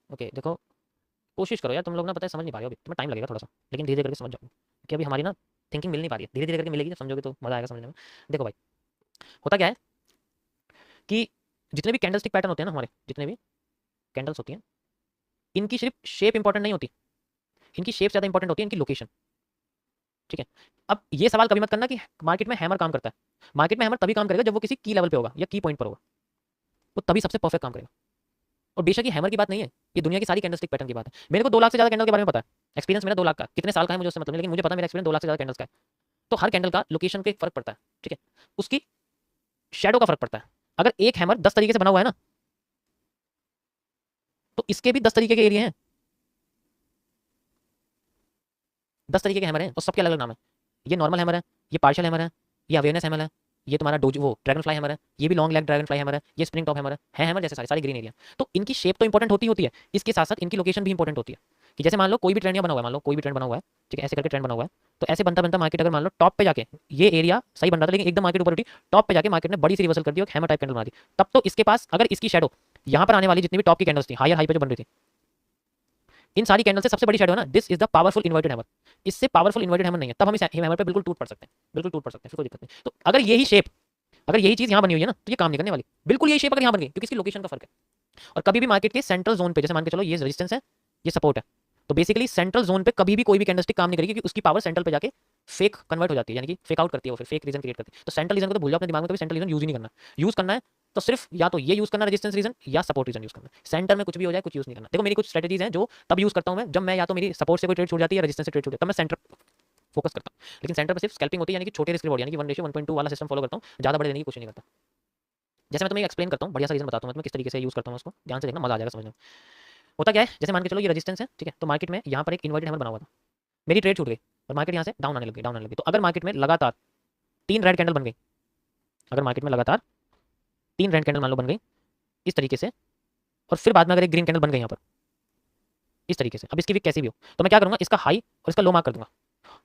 Okay देखो, कोशिश करो यार, तुम लोग ना पता है समझ नहीं पा रहे हो, अभी तुम्हें टाइम लगेगा थोड़ा सा, लेकिन धीरे धीरे करके समझ जाओगे, क्योंकि अभी हमारी ना थिंकिंग मिल नहीं पा रही है, धीरे धीरे करके मिलेगी, जब समझोगे तो मजा आएगा समझने में। देखो भाई, होता क्या है कि जितने भी कैंडल स्टिक पैटर्न होते हैं ना, हमारे जितने भी कैंडल्स होती हैं, इनकी सिर्फ शेप इंपॉर्टेंट नहीं होती, इनकी शेप ज़्यादा इंपॉर्टेंट होती है इनकी लोकेशन। ठीक है, अब ये सवाल कभी मत करना कि मार्केट में हैमर काम करता है। मार्केट में हैमर तभी काम करेगा जब वो किसी की लेवल पे होगा या की पॉइंट पर होगा, वो तभी सबसे परफेक्ट काम करेगा। और बेशक ये हैमर की बात नहीं है, ये दुनिया की सारी कैंडलस्टिक पैटर्न की बात है। मेरे को 2 लाख से ज़्यादा कैंडल के बारे में पता है, एक्सपीरियंस मेरा 2 लाख का, कितने साल का है मुझे उससे मतलब नहीं, लेकिन मुझे पता है मेरा एक्सपीरियंस 2 लाख से ज़्यादा कैंडल्स का है। तो हर कैंडल का लोकेशन पे फर्क पड़ता है, ठीक है, उसकी शेडो का फर्क पड़ता है। अगर एक हैमर 10 तरीके से बना हुआ है ना, तो इसके भी 10 तरीके के एरिया हैं, 10 तरीके के हैमर हैं और सबके अलग अलग नाम है। ये नॉर्मल हैमर है, ये पार्शियल हैमर है, ये अवेयरनेस हैमर है, ये तुम्हारा डोज वो ड्रैगन फ्लाई हैमर है, ये भी long leg dragon fly hammer है, ये स्प्रिंग टॉप हैमर है हैमर जैसे सारे सारे ग्रीन एरिया। तो इनकी शेप तो इंपॉर्टेंट होती है, इसके साथ साथ इनकी लोकेशन भी इंपॉर्टेंट होती है। कि जैसे मान लो कोई भी ट्रेंड बना हुआ है, मान लो कोई भी ट्रेंड बना हुआ है, ठीक है, ऐसे करके ट्रेंड बना हुआ है, तो ऐसे बनता बनता मार्केट अगर मान लो टॉप पे जाके, ये एरिया सही बन रहा था लेकिन एकदम मार्केट ऊपर उठी, टॉप पे जाके मार्केट ने बड़ी सी रिवर्सल कर दी और हैमर टाइप कैंडल बना दी, तब तो इसके पास अगर इसकी शेडो यहाँ पर आने वाली जितनी भी टॉप की कैंडल्स थी हायर हाई पे जो बन रही थी, इन सारी कैंडल से सबसे बड़ी शेडो है ना, this is the powerful inverted hammer. इससे पावरफुल इन्वर्टेड हैमर नहीं है, तब हम इस हैमर पे बिल्कुल टूट पड़ सकते हैं, बिल्कुल टूट पड़ सकते हैं, फिर कोई दिक्कत नहीं। तो अगर यही शेप, अगर यही चीज यहाँ बनी हुई है ना, तो ये काम नहीं करने वाली, बिल्कुल यही शेप अगर यहाँ बन गई, क्योंकि इसकी लोकेशन का फर्क है। और कभी भी मार्केट के सेंट्रल जोन पे, जैसे मान के चलो ये रेजिस्टेंस है, ये सपोर्ट है, तो बेसिकली सेंट्रल जोन पे कभी भी कोई भी कैंडलस्टिक काम नहीं करेगी, क्योंकि उसकी पावर सेंट्रल पे जाके फेक कन्वर्ट हो जाती है, यानी कि फेक आउट करती है, वो फिर फेक रीजन क्रिएट करती है। तो सेंट्रल रीजन को तो भूल जाओ अपने दिमाग में, कभी सेंट्रल रीजन यूज ही नहीं करना। यूज करना है तो सिर्फ या तो ये यूज करना रेजिस्टेंस रीजन या सपोर्ट रीजन यूज करना, सेंटर में कुछ भी हो जाए कुछ यूज नहीं करना। देखो मेरी कुछ स्ट्रेटेजीज हैं जो तब यूज करता हूं मैं, जब मैं या तो मेरी सपोर्ट से कोई ट्रेड छूट जाती है या रेजिस्टेंस से ट्रेड छूट जाती है, तब मैं सेंटर फोकस करता हूं। लेकिन सेंटर पे सिर्फ स्कैल्पिंग होती है, यानी कि छोटे रिस्क रिवॉर्ड, यानी कि 1:1.2 वाला सिस्टम फॉलो करता हूं, ज्यादा बड़े देने की कोशिश नहीं करता। जैसे मैं तुम्हें एक्सप्लेन करता हूँ, बढ़िया सा रीजन बताता हूँ मैं तुम्हें किस तरीके से यूज करता हूँ उसको, ध्यान से देखना, मजा आ जाएगा समझने में। होता क्या है, जैसे मान के चलो ये रेजिस्टेंस है, ठीक है, तो मार्केट में यहाँ पर एक इन्वर्टेड हैमर बना हुआ था, मेरी ट्रेड छूट गई और मार्केट यहाँ से डाउन आने लगी, डाउन आने लगी। तो अगर मार्केट में लगातार 3 रेड कैंडल बन गई, अगर मार्केट में लगातार 3 रेड कैंडल मान लो बन गई इस तरीके से, और फिर बाद में अगर एक ग्रीन कैंडल बन गई यहाँ पर इस तरीके से, अब इसकी भी कैसी भी हो, तो मैं क्या करूंगा, इसका हाई और इसका लो मार्क कर दूंगा।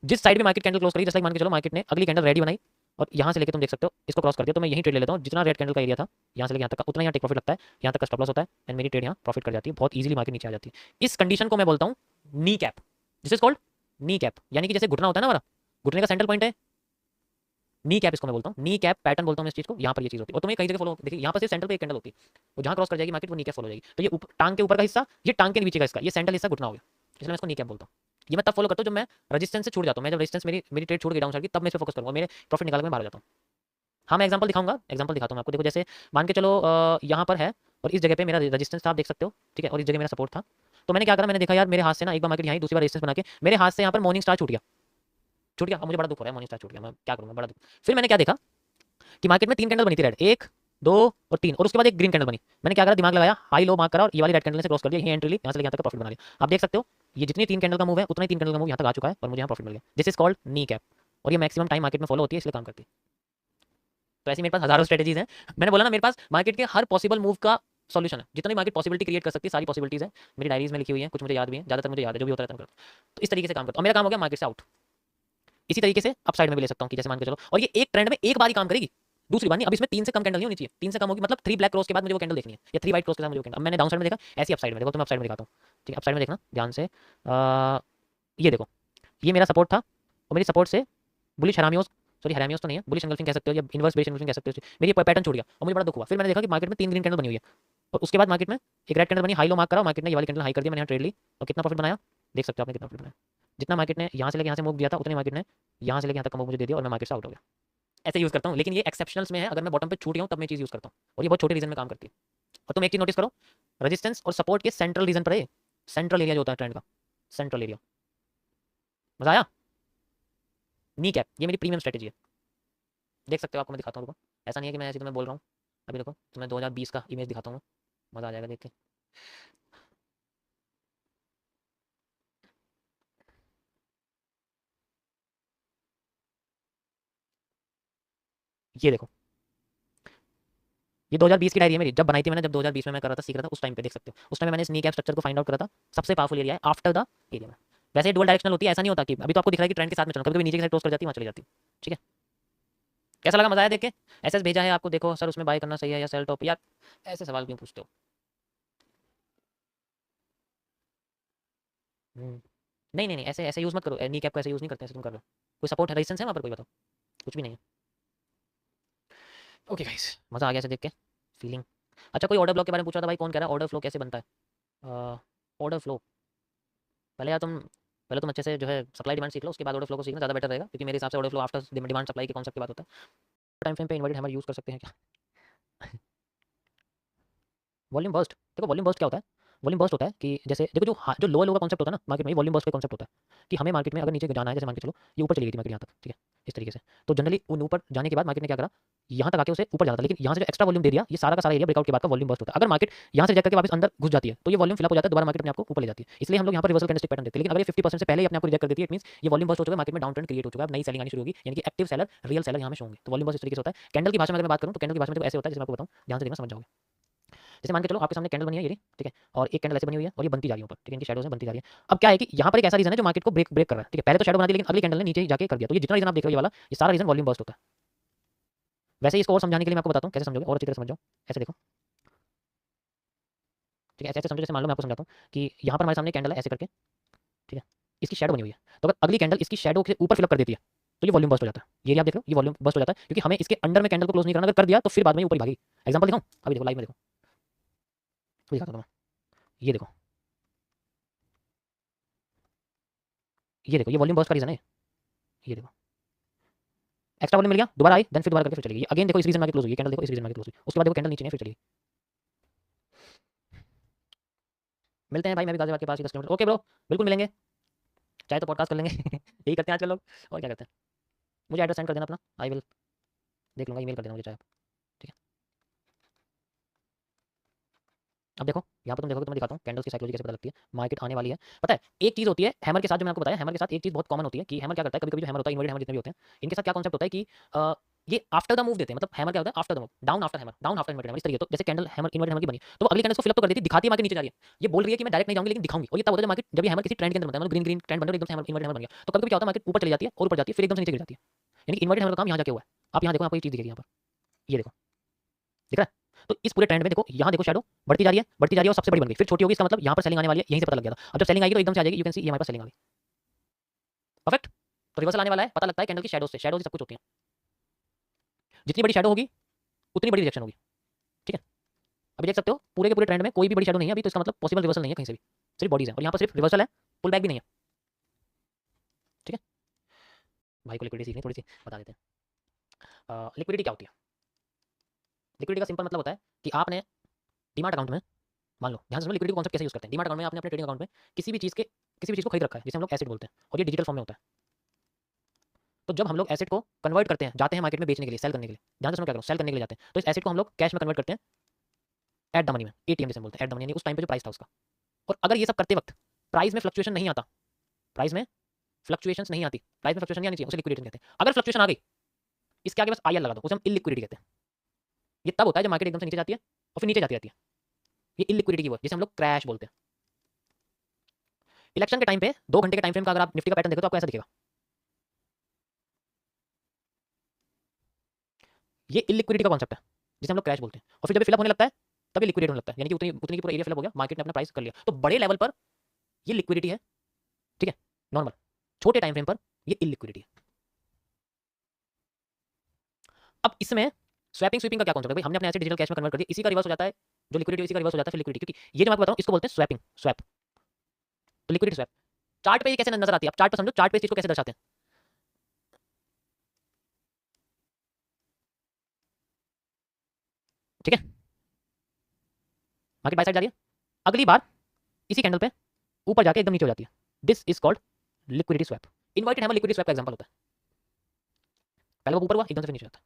जिस साइड में मार्केट कैंडल क्लोज करी, जैसे मान के चलो मार्केट ने अगली कैंडल रेडी बनाई और यहाँ से लेके तुम देख सकते हो इसको क्रॉस कर दिया, तो मैं यही ट्रेड ले लेता हूँ, जितना रेड कैंडल का एरिया था यहाँ से लेके यहाँ तक का, उतना यहाँ टेक प्रॉफिट लगता है, यहाँ तक का स्टॉप लॉस होता है, एंड मेरी ट्रेड यहाँ प्रॉफिट कर जाती है, बहुत ईजिली मार्केट नीचे आ जाती है। इस कंडीशन को मैं बोलता हूँ knee cap, this is called knee cap, यानी कि जैसे घुटना होता है ना हमारा, घुटने का सेंट्रल पॉइंट है, नी कैप इसको मैं बोलता हूँ, नी कैप पैटर्न बोलता हूँ मैं इस चीज को, यहाँ पर ये चीज होती है। और तुम्हें कई जगह फॉलो, देखिए यहाँ पर सिर्फ सेंटर पे एक कैंडल होती है, वो जहाँ क्रॉस कर जाएगी मार्केट वो नी कैप फॉलो हो जाएगी। तो ये टांग के ऊपर का हिस्सा, ये टांग के नीचे का, इसका ये सेंट्रल हिस्सा घुटना हो गया, इसलिए मैं इसको नी कैप बोलता हूँ। ये मैं तब फॉलो करता हूँ जब मैं रेजिस्टेंस से छूट जाता हूँ, मैं जब रेजिस्टेंस मेरी मेरी ट्रेड छूट गई डाउन साइड की, तब मैं इस पर फोकस करूँगा, मेरे प्रॉफिट निकाल के मैं बाहर हो जाता हूँ। हाँ मैं एग्जांपल दिखाऊंगा, एग्जांपल दिखाता हूँ मैं आपको। देखो जैसे मान के चलो यहाँ पर है और इस जगह पे मेरा रेजिस्टेंस था, आप देख सकते हो, ठीक है, और इस जगह मेरा सपोर्ट था। तो मैंने क्या करा, मैंने देखा यार मेरे हाथ से ना एक बार मार्केट यहाँ दूसरी बार रेजिस्टेंस बना के मेरे हाथ से यहाँ पर मॉर्निंग स्टार छूट गया, छूट गया। अब मुझे बड़ा दुख हो रहा है, मॉर्निंग स्टार छूट गया, मैं क्या करूँगा, बड़ा दुख। फिर मैंने क्या देखा कि मार्केट में 3 कैंडल बनी थी रेड, 1, 2 और 3, और उसके बाद एक ग्रीन कैंडल बनी। मैंने क्या करा, दिमाग लगाया, हाई लो मार्क करा और ये वाली रेड कैंडल से क्रॉस कर दिया, यही एंट्री ली, यहाँ से लेके यहाँ तक का प्रॉफिट बना लिया। आप देख सकते हो ये जितनी 3 कैंडल का मूव है उतना ही 3 कैंडल का मूव यहाँ तक आ चुका है और मुझे यहाँ प्रॉफिट मिल गया। This is called knee cap, और ये मैक्सिमम टाइम मार्केट में फॉलो होती है, इसलिए काम करती है। तो ऐसी मेरे पास हजारों स्ट्रेटेजीज हैं। मैंने बोला ना मेरे पास मार्केट के हर पॉसिबल मूव का सॉल्यूशन है, जितनी मार्केट पॉसिबिलिटी क्रिएट कर सकती है सारी पॉसिबिलिटीज है मेरी डायरीज में लिखी हुई है, कुछ मुझे याद भी है, ज्यादातर मुझे याद है, जो भी होता रहता है तो इस तरीके से काम करता हूँ। और मेरा काम हो गया मार्केट से आउट, इसी तरीके से अप साइड में भी ले सकता हूँ कि जैसे मान के चलो, और ये एक ट्रेंड में एक बार ही काम करेगी, दूसरी बार नहीं। अब इसमें 3 से कम कैंडल नहीं होनी चाहिए, 3 से कम होगी मतलब 3 ब्लैक क्रॉस के बाद मुझे वो कैंडल देखनी है, या 3 वाइट क्रॉस के साथ मुझे वो कैंडल। अब मैंने डाउन साइड में देखा, ऐसी अप साइड में देखो, तो मैं अप साइड में दिखाता हूँ, ठीक है, अप साइड में देखना ध्यान से। ये देखो, ये मेरा सपोर्ट था और मेरी सपोर्ट से बुलिश हरामियों, सॉरी हरामियों तो नहीं है, बुलिश एंगल्फिंग कह सकते हो या इनवर्स बेरिश एंगल्फिंग कह सकते हो, मेरी पैटर्न छूट गया और मुझे बड़ा दुख हुआ। फिर मैंने देखा कि मार्केट में 3 ग्रीन कैंडल बनी हुई है और उसके बाद मार्केट में एक रेड कैंडल बनी, हाई लो मार्क करा, मार्केट ने ये वाली कैंडल हाई कर दिया, मैंने यहाँ ट्रेड ली और कितना प्रॉफिट बनाया देख सकते हो आपने, कितना प्रॉफिट बनाया। जितना मार्केट ने यहाँ से लेके यहाँ से मूव दिया था उतनी मार्केट ने यहाँ से लेके यहाँ तक का मूव मुझे दे दिया और मैं मार्केट से आउट हो गया। ऐसे यूज़ करता हूँ, लेकिन ये एक्सेप्शनल्स में है, अगर मैं बॉटम पे छूट गया हूँ तब मैं चीज़ यूज़ करता हूँ, और ये बहुत छोटे रीजन में काम करती है। और तुम एक चीज़ नोटिस करो, रेजिस्टेंस और सपोर्ट के सेंट्रल रीजन पर है, सेंट्रल एरिया जो होता है ट्रेंड का, सेंट्रल एरिया। मजा आया, नी कैप ये मेरी प्रीमियम स्ट्रेटेजी है, देख सकते हो, आपको मैं दिखाता हूँ, रुको, ऐसा नहीं है कि मैं ऐसे तुम्हें बोल रहा हूँ। अभी देखो तुम्हें 2020 का इमेज दिखाता हूँ, मजा आ जाएगा देख के। ये देखो, ये 2020 की डायरी है मेरी, जब बनाई थी मैंने, जब 2020 में मैं कर रहा था, सीख रहा था, उस टाइम पे देख सकते हो। उस टाइम मैंने स्नी कैप स्ट्रक्चर को फाइंड आउट करा था, सबसे पावरफुल एरिया है आफ्टर द एरिया में। वैसे डुअल डायरेक्शनल होती है, ऐसा नहीं होता कि अभी तो आपको दिख रहा है कि ट्रेंड के साथ में चलो, कभी कभी नीचे की साइड क्रॉस कर जाती है, वहाँ चली जाती है, ठीक है। कैसा लगा, मजा आया देख के। एसएस भेजा है आपको, देखो सर उसमें बाय करना सही है या सेल टॉप, यार ऐसे सवाल क्यों पूछते हो। नहीं नहीं नहीं, ऐसे ऐसे यूज़ मत करो, नी कैप को ऐसे यूज़ नहीं करते, ऐसे तुम कर रहे हो। कोई सपोर्ट है, रेजिस्टेंस है वहाँ पर, कोई बताओ? कुछ भी नहीं है। ओके गाइस, मज़ा आ गया ऐसे देख के, फीलिंग। अच्छा, कोई ऑर्डर ब्लॉक के बारे में पूछ रहा था भाई, कौन कह रहा है ऑर्डर फ्लो कैसे बनता है? ऑर्डर फ्लो, पहले तुम अच्छे से जो है सप्लाई डिमांड सीख लो, उसके बाद ऑर्डर फ्लो को सीखना ज़्यादा बेटर रहेगा, क्योंकि मेरे हिसाब से order flow after demand supply के कॉन्सेप्ट की बात होता है। टाइम फ्रेम पे इन्वर्टेड हैमर यूज़ कर सकते हैं क्या? वॉल्यूम बर्स्ट, देखो वॉल्यूम बर्स्ट क्या होता है? वॉल्यूम बर्स्ट होता है कि जैसे देखो जो लोअर लो का कॉन्सेप्ट होता है ना मार्केट में, वॉल्यूम बर्स्ट का कॉन्सेप्ट होता है कि हमें मार्केट में अगर नीचे जाना है, जैसे मान के चलो ये ऊपर चली गई थी मार्केट यहाँ तक, ठीक है, इस तरीके से, तो जनरली उन ऊपर जाने के बाद मार्केट ने क्या करा, यहाँ तक आके उसे ऊपर जाना था, लेकिन यहाँ से जो एक्स्ट्रा वॉल्यूम दे दिया, ये सारा का सारा एरिया ब्रेकआउट के बाद का वॉल्यूम बर्स्ट होता है। अगर मार्केट यहाँ से रिजेक्ट करके वापस अंदर घुस जाती है तो ये वॉल्यूम फिलअप हो जाता है, दोबारा मार्केट अपने आपको ऊपर ले जाती है, इसलिए हम लोग यहाँ पर रिवर्सल कैंडलस्टिक पैटर्न देते हैं। लेकिन अगर ये 50% से पहले ही अपने आपको रिजेक्ट कर देती है, इट मींस ये वॉल्यूम बर्स्ट हो चुका है, मार्केट में डाउन ट्रेंड क्रिएट हो चुका है, अब नई सेलिंग आनी शुरू होगी, यानी कि एक्टिव सेलर रियल सेलर यहाँ में शो होंगे। तो वॉल्यूम बर्स्ट इस तरीके से होता है। कैंडल की भाषा में अगर मैं बात करूँ तो कैंडल की भाषा में देखो ऐसे होता है, जैसे मैं आपको बताऊँ, ध्यान से देखना समझ जाओगे। जैसे मान के चलो आपके सामने कैंडल बनी है ये रही, ठीक है, और एक कैंडल ऐसे बनी हुई है और ये बनती जा रही है ऊपर, ठीक है, इनकी शैडोज में बनती जा रही है। अब क्या है कि यहाँ पर एक ऐसा रीजन है जो मार्केट को ब्रेक ब्रेक कर रहा है, ठीक है, पहले तो शैडो बना दी, लेकिन अगली कैंडल ने नीचे जाके कर दिया, तो ये जितना रीजन आप देख रहे हो ये वाला, ये सारा रीजन वॉल्यूम बर्स्ट होता है। वैसे ही इसको और समझाने के लिए मैं आपको बताता हूँ कैसे समझोगे और अच्छी तरह समझ जाओ। ऐसे देखो, ठीक है, ऐसे ऐसे समझो, जैसे मान लो मैं आपको समझाता हूँ कि यहाँ पर हमारे सामने कैंडल है ऐसे करके, ठीक है, इसकी शैडो बनी हुई है, तो अगर अगली कैंडल इसकी शैडो के ऊपर फिलअप कर देती है तो ये वॉल्यूम बस्ट हो जाता है। ये आप देख लो, ये वॉल्यूम बस्ट हो जाता है, क्योंकि हमें इसके अंडर में कैंडल को क्लोज नहीं करना, अगर कर दिया तो फिर बाद में ऊपर ही भागी। एग्जांपल दिखाऊं, अभी देखो लाइव में देखो, अभी दिखाता हूं मैं, ये देखो, ये देखो, ये वॉल्यूम बस्ट का रीजन है, ये देखो, एक्स्ट्रा वॉल्यूम मिल गया, दोबारा आई, देन फिर दोबारा करके फिर चली गई, अगेन देखो इस रीजन में क्लोज हुई कैंडल, देखो इस रीजन में क्लोज हुई, उसके बाद देखो कैंडल नीचे नहीं, फिर चली गई। मिलते हैं भाई, मैं भी गाजियाबाद के पास ही 10 किलोमीटर, ओके ब्रो, बिल्कुल मिलेंगे, चाहे तो पॉडकास्ट कर लेंगे यही करते हैं आजकल लोग, और क्या करते हैं। मुझे एड्रेस सेंड कर देना अपना, आई विल देख लूंगा, ईमेल कर देना मुझे चाहे आप, ठीक है। अब देखो यहाँ पर तुम देखोगे तो मैं दिखाता हूँ कैंडल्स की साइकोलॉजी कैसे पता लगती है, मार्केट आने वाली है। पता है एक चीज़ होती है हैमर के साथ, जो मैंने आपको बताया, हैमर के साथ एक चीज़ बहुत कॉमन होती है कि हैमर क्या करता है, कभी कभी जो हैमर होता है, इन्वर्टेड हैमर जितने भी होते हैं, इनके साथ क्या कॉन्सेप्ट होता है कि ये आफ्टर द मूव देते हैं, मतलब हैमर क्या होता है, after the move, down after hammer, down after inverted hammer, इस तरीके। तो जैसे कैंडल हैमर इन्वर्टेड हैमर की बनी, तो वो अगली कैंडल को फिलअप तो कर देती, दिखाती है मार्केट नीचे जा रही है, ये बोल रही है कि मैं डायरेक्ट नहीं जाऊंगी लेकिन दिखाऊंगी, और ये तब होता है मार्केट जब ये हैमर किसी ट्रेंड के अंदर बनता है, मतलब ग्रीन ग्रीन ट्रेंड बन रहा है, एकदम से हैमर इन्वर्टेड हैमर बन गया, तो कभी कभी क्या होता है मार्केट ऊपर चली जाती है और ऊपर जाती है, फिर एकदम से नीचे गिर जाती है, यानी कि इन्वर्टेड हैमर का काम यहाँ जाके हुआ है। आप यहाँ देखो, आपको ये चीज़ दिखेगी यहाँ पर, ये देखो, दिख रहा है? तो इस पूरे ट्रेंड में देखो, यहाँ देखो शैडो बढ़ती जा रही है, बढ़ती जा रही है, और सबसे बड़ी बन गई, फिर छोटी होगी, इसका मतलब यहाँ पर सेलिंग आने वाली है, यहीं से पता लग गया था। अब जब सेलिंग आएगी तो एकदम से आ जाएगी, यू कैन सी ये हमारे पास सेलिंग आ गई, परफेक्ट। तो रिवर्सल आने वाला है, पता लगता है कैंडल की शैडो से, शैडो से सब कुछ होती है, जितनी बड़ी शैडो होगी उतनी बड़ी रिजेक्शन होगी, ठीक है। अभी देख सकते हो पूरे के पूरे ट्रेंड में कोई भी बड़ी शैडो नहीं है अभी, तो इसका मतलब पॉसिबल रिवर्सल नहीं है कहीं से भी, सिर्फ बॉडीज है, और यहाँ पर सिर्फ रिवर्सल है, पुल बैक भी नहीं है, ठीक है। भाई को लिक्विडिटी सीखनी थोड़ी सी, बता देते हैं। लिक्विडिटी क्या होती है? लिक्विडिटी का सिंपल मतलब होता है कि आपने डीमैट अकाउंट में, मान लो, ध्यान से सुनो, लिक्विडिटी कॉन्सेप्ट कैसे यूज करते हैं। डीमैट अकाउंट में आपने अपने ट्रेडिंग अकाउंट में किसी भी चीज़ को खरीद रखा है, जिसे हम लोग एसेट बोलते हैं, और ये डिजिटल फॉर्म में होता है। तो जब हम लोग एसेट को कन्वर्ट करते हैं, जाते हैं मार्केट में बेचने के लिए, सेल करने के लिए, ध्यान से सुनो क्या करो, सेल करने के लिए जाते हैं, तो इस एसेट को हम लोग कैश में कन्वर्ट करते हैं, एट द मनी में, एटीएम जिसे हम बोलते हैं, एट द मनी, यानी उस टाइम पे जो प्राइस था उसका। और अगर ये सब करते वक्त प्राइस में फ्लक्चुएशन नहीं आता, प्राइस में फ्लक्चुएशंस नहीं आती, प्राइस में फ्लक्चुएशन नहीं आनी चाहिए, उसे लिक्विडेशन कहते हैं। अगर फ्लक्चुएशन आ गई, इसके आगे बस आई लगा दो, उसे हम इलिक्विडिटी कहते हैं। ये तब होता है जब मार्केट एकदम से नीचे जाती है और फिर नीचे जाती रहती है, ये इलिक्विडिटी की वो, जिसे हम लोग क्रैश बोलते हैं। इलेक्शन के टाइम पे 2 घंटे के टाइम फ्रेम का अगर आप निफ्टी का पैटर्न देखो तो आपको ऐसा दिखेगा, ये इलिक्विडिटी का कॉन्सेप्ट है, जिसे हम लोग क्रैश बोलते हैं। और फिर जब फिलअप होने लगता है तब ये लिक्विडेट होने लगता है, यानी कि उतनी उतनी की पूरा एरिया फिलअप हो गया, मार्केट ने अपना प्राइस कर लिया, तो बड़े लेवल पर ये लिक्विडिटी है, ठीक है, नॉर्मल। छोटे टाइम फ्रेम पर ये इलिक्विडिटी है। अब इसमें स्वैपिंग स्वीपिंग का क्या कॉन्सेप्ट है भाई, हमने अपने एसेट डिजिटल कैश में कन्वर्ट कर दिया, इसी का रिवर्स हो जाता है, जो लिक्विडिटी इसी का रिवर्स हो जाता है फिर लिक्विडिटी, क्योंकि ये जो मैं आपको बता रहा हूं इसको बोलते हैं स्वैपिंग, स्वैप, तो लिक्विडिटी स्वैप। चार्ट पे ये कैसे नजर आती है, आप चार्ट पे समझो, चार्ट पे इस चीज को कैसे दर्शाते हैं, ठीक है। मार्केट बाय साइड जा रही है, अगली बार इसी कैंडल पे ऊपर जाके एकदम नीचे हो जाती है, this is called liquidity swap. Inverted hammer liquidity swap का एग्जांपल होता है, पहले वो ऊपर हुआ एकदम से फिर नीचे जाता है,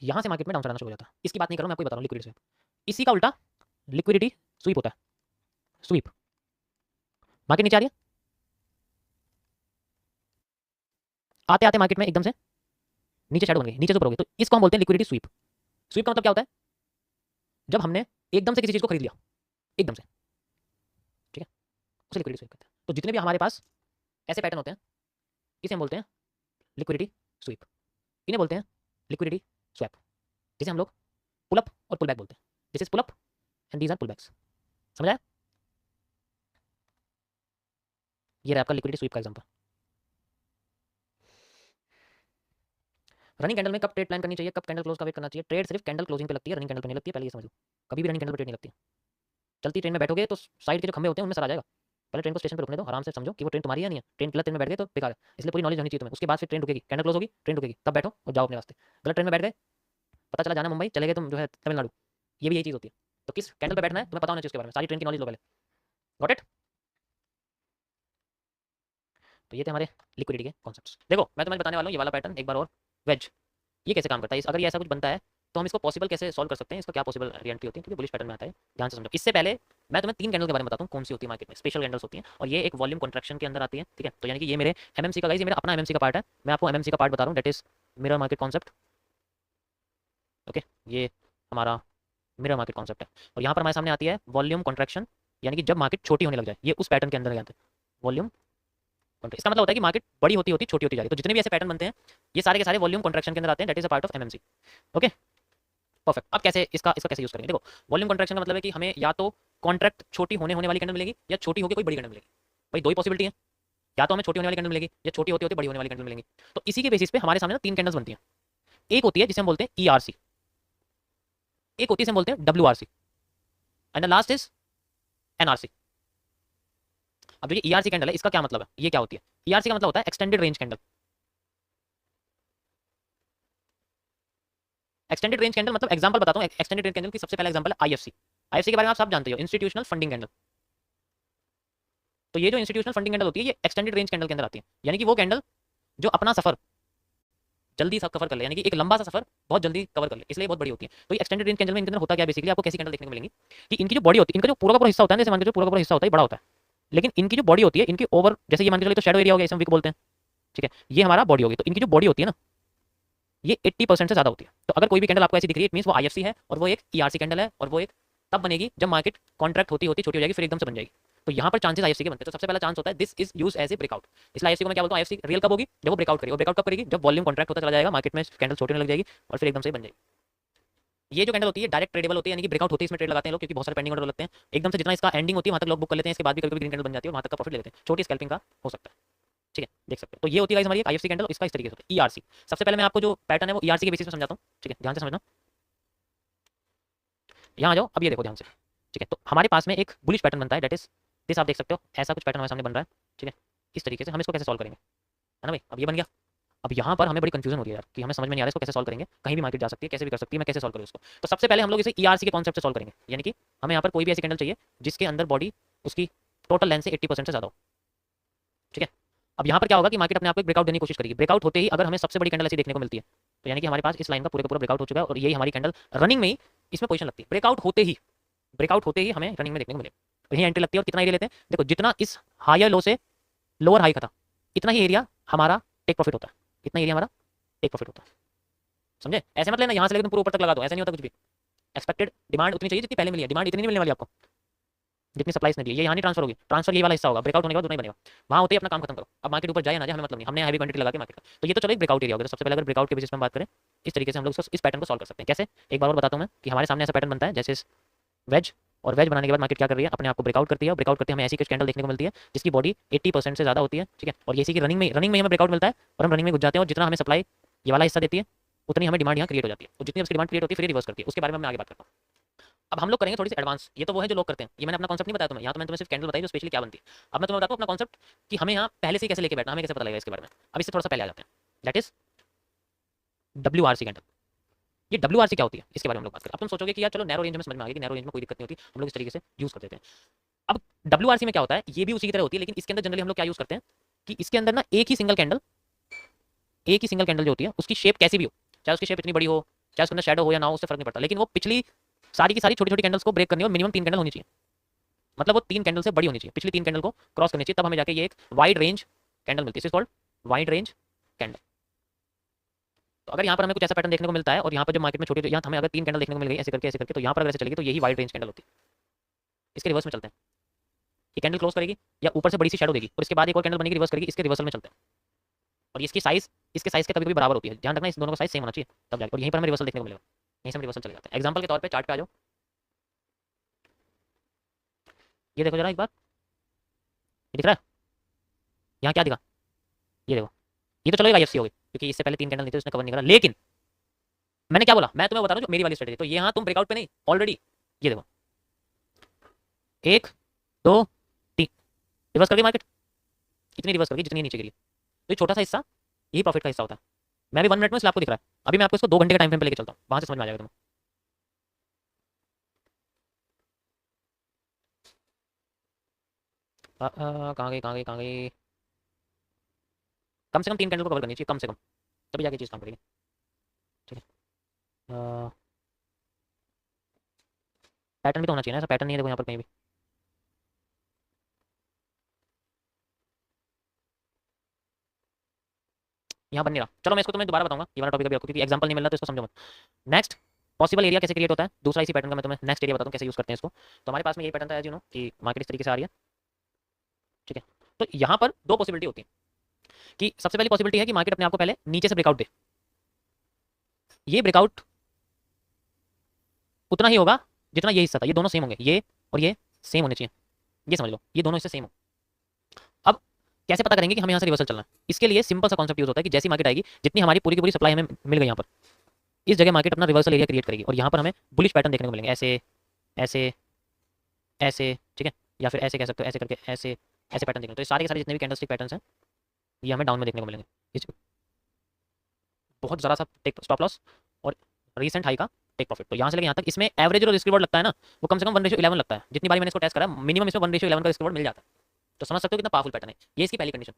यहां से मार्केट में डाउन आना शुरू हो जाता है। इसकी बात नहीं कर रहा हूं, मैं आपको बता रहा हूं लिक्विडिटी स्वैप। इसी का उल्टा लिक्विडिटी स्वीप होता है, स्वीप, मार्केट नीचे आ रही है, आते आते मार्केट में एकदम से नीचे शैडो बन गई, नीचे से ऊपर हो गई, तो इसको हम बोलते हैं लिक्विडिटी स्वीप। स्वीप का मतलब क्या होता है, जब हमने एकदम से किसी चीज को खरीद लिया, एकदम से, ठीक है, उसे लिक्विडिटी स्वीप कहते हैं। तो जितने भी हमारे पास ऐसे पैटर्न होते हैं, इसे हम बोलते हैं लिक्विडिटी स्वीप, इन्हें बोलते हैं लिक्विडिटी स्वैप, जिसे हम लोग पुल अप और पुल बैक बोलते हैं। This is pull up and these are pull backs, समझ आया? ये रहा आपका लिक्विडिटी स्वीप का एग्जांपल। रनिंग कैंडल में कब ट्रेड प्लान करनी चाहिए, कब कैंडल क्लोज का वेट करना चाहिए? ट्रेड सिर्फ कैंडल क्लोजिंग पे लगती है, रनिंग कैंडल पे नहीं लगती है, पहले ये समझ लो। कभी भी रनिंग कैंडल पे ट्रेड नहीं लगती है। चलती ट्रेन में बैठोगे तो साइड के जो खंभे होते हैं उनमें सर आ जाएगा। पहले ट्रेन को स्टेशन पर रुकने दो, आराम से समझो कि वो ट्रेन तुम्हारी है नहीं है। ट्रेन गलत ट्रेन में बैठ गए तो बेकार है, इसलिए पूरी नॉलेज होनी चाहिए तुम्हें। उसके बाद फिर ट्रेन रुकेगी, कैंडल क्लोज होगी, ट्रेन रुकेगी, तब बैठो और जाओ अपने रास्ते। गलत ट्रेन में बैठ गए, पता चला जाना मुंबई, चले गए तुम जो है तमिलनाडु। ये भी यही चीज़ होती है। तो किस कैंडल पे बैठना है तुम्हें पता होना चाहिए, उसके बारे में सारी ट्रेन की नॉलेज लो पहले। Got it? तो ये थे हमारे लिक्विडिटी के कॉन्सेप्ट्स। देखो मैं तुम्हें बताने वाला हूँ ये वाला पैटर्न एक बार और। वेज ये कैसे काम करता है, अगर ये ऐसा कुछ बनता है तो हम इसको पॉसिबल कैसे सॉल्व कर सकते हैं, इसका क्या पॉसिबल रिएंट्री होती है, क्योंकि बुलिश पैटर्न में आता है। ध्यान से समझो। इससे पहले मैं तुम्हें 3 कैंडल के बारे में बताता हूँ कौन सी होती है मार्केट में, स्पेशल कैंडल्स होती हैं, और ये एक वॉल्यूम कॉन्ट्रैक्शन के अंदर आती है। ठीक है, तो यानी कि ये मेरे एमएमसी का गाइस, ये मेरा अपना एमएमसी का पार्ट है। मैं आपको एमएमसी का पार्ट बता रहा हूँ, that is mirror market concept. Okay, ये हमारा मिरर मार्केट कॉन्सेप्ट है। और यहाँ पर हमारे सामने आती है वॉल्यूम कॉन्ट्रैक्शन, यानी कि जब मार्केट छोटी होने लग जाए, ये उस पैटर्न के अंदर आते हैं वॉल्यूम। इसका मतलब होता है कि मार्केट बड़ी होती होती छोटी होती जा रही है। तो जितने भी ऐसे पैटर्न बनते हैं ये सारे के सारे वॉल्यूम कॉन्ट्रैक्शन के अंदर आते हैं, that is a part of MMC. Okay, perfect. अब कैसे इसका कैसे यूज करेंगे? देखो, वॉल्यूम कॉन्ट्रैक्शन का मतलब है कि हमें या तो कॉन्ट्रैक्ट छोटी होने वाली कैंडल मिलेगी, या छोटी होकर कोई बड़ी कैंडल मिलेगी। भाई दो ही पॉसिबिलिटी है, या तो हमें छोटी होने वाली कैंडल मिलेगी, या छोटी होती होती बड़ी होने वाली कैंडल मिलेगी। तो इसी के बेसिस पे हमारे सामने 3 कैंडल्स बनती हैं। एक होती है जिसे हम बोलते हैं ईआरसी, एक होती है जिसे हम बोलते हैं WRC, and the last is NRC. अब जो ये ईआरसी कैंडल है इसका क्या मतलब है, ये क्या होती है? ईआरसी का मतलब होता है extended range candle. Extended range candle मतलब एग्जांपल बताता हूं एक्सटेंडेड रेंज कैंडल की। सबसे पहला एग्जांपल है आईएफसी। आईएफसी के बारे में आप सब जानते हो, इंस्टीट्यूशनल फंडिंग कैंडल। तो ये जो इंस्टीट्यूशनल फंडिंग कैंडल होती है ये एक्सटेंडेड रेंज कैंडल के अंदर आती है, यानी कि वो कैंडल जो अपना सफर जल्दी सब कवर कर ले, यानी कि एक लंबा सा सफर बहुत जल्दी कवर कर ले, इसलिए बहुत बड़ी होती है। तो ये एक्सटेंडेड रेंज कैंडल में इनके अंदर होता क्या है, बेसिकली आपको कैसी कैंडल देखने को मिलेंगी कि इनकी जो बॉडी होती है, इनका जो पूरा का पूरा हिस्सा होता है, जैसे मान के पूरा का पूरा हिस्सा होता है बड़ा होता है, लेकिन इनकी जो बॉडी होती है, इनकी ओवर, जैसे ये मान के चलिए तो शैडो एरिया हो गया, इसे हम विक बोलते हैं। ठीक है, ये हमारा बॉडी होगी। तो इनकी जो बॉडी होती है ना, ये 80% से ज्यादा होती है। तो अगर कोई भी कैंडल आपको ऐसी दिख रही है, इट मींस वो आईएफसी है, और वो एक ईआरसी कैंडल है, और वो एक तब बनेगी जब मार्केट कॉन्ट्रैक्ट होती होती छोटी हो जाएगी, फिर एकदम से बन जाएगी। तो यहाँ पर चांसेस आईएफसी के बनते हैं। तो सबसे पहला चांस होता है this is use as a breakout. इसलिए आईएफसी को मैं क्या बोलता हूँ, आईएफसी रियल कब होगी, जब वो ब्रेकआउट करेगी। वो ब्रेकआउट कब करेगी, जब वॉल्यूम कॉन्ट्रैक्ट होता चला जाएगा, मार्केट में कैंडल छोटी होने लग जाएगी, और फिर एकदम से बन जाएगी। ये जो कैंडल होती है डायरेक्ट ट्रेडेबल होती है, यानी कि ब्रेकआउट होती है, इसमें ट्रेड लगाते हैं लोग, क्योंकि बहुत सारे पेंडिंग ऑर्डर लगते हैं। एकदम से जितना इसका एंडिंग होती है वहां तक लोग बुक कर लेते हैं, इसके बाद भी कभी कभी ग्रीन कैंडल बन जाती है और वहां तक का प्रॉफिट ले लेते हैं। छोटी स्कैल्पिंग का हो सकता है। ठीक है, देख सकते हो। तो ये होती है हमारी आईएफसी कैंडल, इसका इस तरीके से होता है ईआरसी। सबसे पहले मैं आपको जो पैटर्न है वो ईआरसी के बेसिस पे समझाता हूँ। ठीक है, ध्यान से समझना। यहाँ आ जाओ, अब ये देखो ध्यान से। ठीक है, तो हमारे पास में एक बुलिश पैटर्न बनता है, दैट इज दिस। आप देख सकते हो ऐसा कुछ पैटर्न हमारे सामने बन रहा है। ठीक है, इस तरीके से हम इसको कैसे सॉल्व करेंगे, है ना भाई? अब ये बन गया। अब यहाँ पर हमें बड़ी कंफ्यूजन होती है यार, कि हमें समझ में नहीं आ रहा है इसको कैसे सॉल्व करेंगे। कहीं भी मार्केट जा सकती है, कैसे भी कर सकती है, मैं कैसे सॉल्व करूँ इसको? तो सबसे पहले हम लोग इसे ईआरसी के कॉन्सेप्ट से सॉल्व करेंगे, यानी कि हमें यहाँ पर कोई भी ऐसी कैंडल चाहिए जिसके अंदर बॉडी उसकी टोटल लेंथ से 80% से ज्यादा हो। ठीक है, अब यहाँ पर क्या होगा कि मार्केट अपने आप को एक ब्रेकआउट देने की कोशिश करेगी। ब्रेकआउट होते ही अगर हमें सबसे बड़ी कैंडल ऐसी देखने को मिलती है, तो यानी कि हमारे पास इस लाइन का पूरा ब्रेकआउट हो चुका है, और यही हमारी कैंडल रनिंग में ही इसमें पोजीशन लगती है। ब्रेकआउट होते ही हमें रनिंग में देखने को मिले, तो यही एंट्री लगती है। और कितना एरिया लेते हैं, देखो जितना इस हायर लो से लोअर हाई का था, इतना ही एरिया हमारा टेक प्रॉफिट होता है, इतना एरिया हमारा टेक प्रॉफिट होता है। समझे? ऐसे मत लेना यहाँ से लेकर तुम पूरा ऊपर तक लगा दो, ऐसा नहीं होता कुछ भी। एक्सपेक्टेड डिमांड उतनी चाहिए जितनी पहले मिली है, डिमांड इतनी नहीं मिलने वाली आपको जितनी सप्लाई ने दी है। ये यहाँ नहीं ट्रांसफर होगी, ट्रांसफर ये वाला हिस्सा होगा, ब्रेकआउट होने के बाद उतना ही बनेगा। वहाँ होते ही अपना काम खत्म करो। अब मार्केट ऊपर जाए ना जाए हमें मतलब नहीं, हमने हैवी क्वांटिटी लगा के मार्केट का। तो ये तो चलो एक ब्रेकआउट एरिया होगा। तो सबसे पहले अगर ब्रेकआउट के बेसिस में बात करें, इस तरीके से हम लोग इस पैटर्न को सॉल्व कर सकते हैं। कैसे, एक बार और बताता हूँ मैं, कि हमारे सामने ऐसा पैटर्न बनता है जैसे वेज, और वेज बनाने के बाद मार्केट क्या कर रही है, अपने आप को ब्रेकआउट करती है, और ब्रेकआउट करते हमें ऐसी कुछ कैंडल देखने को मिलती है जिसकी बॉडी 80% से ज्यादा होती है। ठीक है, और ये इसी की रनिंग में हमें ब्रेकआउट मिलता है, और हम रनिंग में घुस जाते हैं, और जितना हमें सप्लाई ये वाला हिस्सा देती है उतनी हमें डिमांड यहाँ क्रिएट हो जाती है, और जितनी उसकी डिमांड क्रिएट होती है फिर रिवर्स करती है। उसके बारे में मैं आगे बात करता हूँ। अब हम लोग करेंगे थोड़ी सी एडवांस। ये तो वो है जो लोग करते हैं, ये मैंने अपना कॉन्सेप्ट नहीं बताया तुम्हें, यहाँ तो मैंने तुम्हें सिर्फ कैंडल बताई जो स्पेशली क्या बनती है। अब मैं तुम्हें बताता हूँ अपना कॉन्सेप्ट कि हमें यहाँ पहले से ही कैसे लेके बैठना, हमें कैसे पता लगेगा इसके बारे में। अब इससे थोड़ा सा पहले आ जाते हैं, दैट इज डब्ल्यूआरसी कैंडल। ये डब्ल्यूआरसी क्या होती है इसके बारे में हम लोग बात करें। अब तुम सोचोगे कि यार चलो नैरो रेंज में समझ में आ गया कि नैरो रेंज में कोई दिक्कत नहीं होती, हम लोग इस तरीके से यूज कर देते हैं। अब डब्ल्यूआरसी में क्या होता है, ये भी उसी की तरह होती है, लेकिन इसके अंदर जनरली हम लोग क्या यूज करते हैं कि इसके अंदर ना एक ही सिंगल कैंडल जो होती है उसकी शेप कैसी भी हो, चाहे उसकी शेप इतनी बड़ी हो, चाहे उसके अंदर शेडो हो या ना हो, उससे फर्क नहीं पड़ता, लेकिन वो पिछली सारी की सारी छोटी छोटी कैंडल्स को ब्रेक करनी हो, मिनिमम 3 कैंडल होनी चाहिए। मतलब वो 3 कैंडल से बड़ी होनी चाहिए, पिछली 3 कैंडल को क्रॉस करनी चाहिए, तब हमें जाके ये एक वाइड रेंज कैंडल मिलती है, कॉल्ड वाइड रेंज कैंडल। तो अगर यहाँ पर हमें कुछ ऐसा पैटर्न देखने को मिलता है, और यहाँ पर जो मार्केट में छोटी, यहाँ हमें अगर 3 कैंडल देखने को मिल गई ऐसे करके, तो यहाँ पर अगर ऐसे चलेगी तो यही वाइड रेंज कैंडल होती है। इसके रिवर्स में चलते हैं, ये कैंडल क्लोज करेगी या ऊपर से बड़ी सी शेडो देगी, और इसके बाद एक और कैंडल बनेगी, रिवर्स करेगी, इसके रिवर्सल में चलते हैं। और इसकी साइज इसके साइज के कभी कभी बराबर होती है, ध्यान रखना इस दोनों का साइज सेम होना चाहिए तब जाके, और यहीं पर हमें रिवर्सल देखने को मिलेगा। यहीं से हम रिवर्सल चले जाते हैं। एग्जाम्पल के तौर पर चार्ट पे आ जाओ, ये देखो जरा एक बार, ये दिख रहा है, यहाँ क्या दिखा, ये देखो, ये तो चलो एक IFC हो गई क्योंकि इससे पहले 3 कैंडल नहीं थे, उसने कवर नहीं करा। लेकिन मैंने क्या बोला, मैं तुम्हें बता रहा हूँ जो मेरी वाली स्ट्रेटेजी। तो ये हाँ तुम ब्रेकआउट पे नहीं ऑलरेडी, ये देखो 1 2 3 रिवर्स कर गई मार्केट, इतनी रिवर्स कर गई जितनी नीचे गिरी। तो ये छोटा सा हिस्सा यही प्रॉफिट का हिस्सा होता है। मैं भी 1 मिनट में इसलिए आपको दिख रहा है। अभी मैं आपको इसको 2 घंटे के टाइम फ्रेम पे लेके चलता हूँ, वहां से समझ में आ जाएगा तुम्हें। कहाँ गई कहाँ गई कहाँ गई, कम से कम 3 कैंडल को कवर करनी चाहिए कम से कम, तभी जाके चीज़ काम करेगी। ठीक है, पैटर्न भी तो होना चाहिए ना, ऐसा पैटर्न नहीं है देखो यहाँ पर कहीं भी। यहाँ बन नहीं रहा, चलो मैं इसको तुम्हें दोबारा बताऊंगा ये वाला टॉपिक अभी आपको, क्योंकि एग्जांपल नहीं मिल रहा तो इसको समझो मत। नेक्स्ट पॉसिबल एरिया कैसे क्रिएट होता है, दूसरा इसी पैटर्न का मैं तुम्हें नेक्स्ट एरिया बताता हूँ कैसे यूज करते हैं इसको। तो हमारे पास में यही पैटर्न था कि मार्केट इस तरीके से आ रही है। ठीक है, तो यहाँ पर दो पॉसिबिलिटी होती है कि सबसे पहली पॉसिबिलिटी है कि मार्केट अपने आप को पहले नीचे से ब्रेकआउट दे। ये ब्रेकआउट उतना ही होगा जितना ये हिस्सा था, ये दोनों सेम होंगे, ये और ये सेम होने चाहिए, ये समझ लो ये दोनों हिस्से सेम हो। अब कैसे पता करेंगे कि हमें यहाँ से रिवर्सल चलना है, इसके लिए सिंपल सा कॉन्सेप्ट यूज होता है कि जैसी मार्केट आएगी, जितनी हमारी पूरी की पूरी सप्लाई हमें मिल गई यहाँ पर, इस जगह मार्केट अपना रिवर्सल एरिया क्रिएट करेगी और यहाँ पर हमें बुलिश पैटर्न देखने को मिलेंगे, ऐसे ऐसे ऐसे, ठीक है, या फिर ऐसे कह सकते हो, ऐसे करके ऐसे ऐसे पैटर्न देखने। तो ये सारे के सारे जितने भी कैंडलस्टिक पैटर्न्स हैं ये हमें डाउन में देखने को मिलेंगे। इस बहुत ज़रा सा टेक स्टॉप लॉस और रीसेंट हाई का टेक प्रॉफिट। तो यहाँ से लेके यहाँ तक इसमें एवरेज और रिस्क रिवॉर्ड लगता है ना, वो कम से कम 1:11 लगता है। जितनी बारी मैंने इसको टेस्ट करा मिनिमम इसमें 1:11 का रिस्क रिवॉर्ड मिल जाता है। तो समझ सकते हो कितना पावरफुल पैटर्न है। ये इसकी पहली कंडीशन।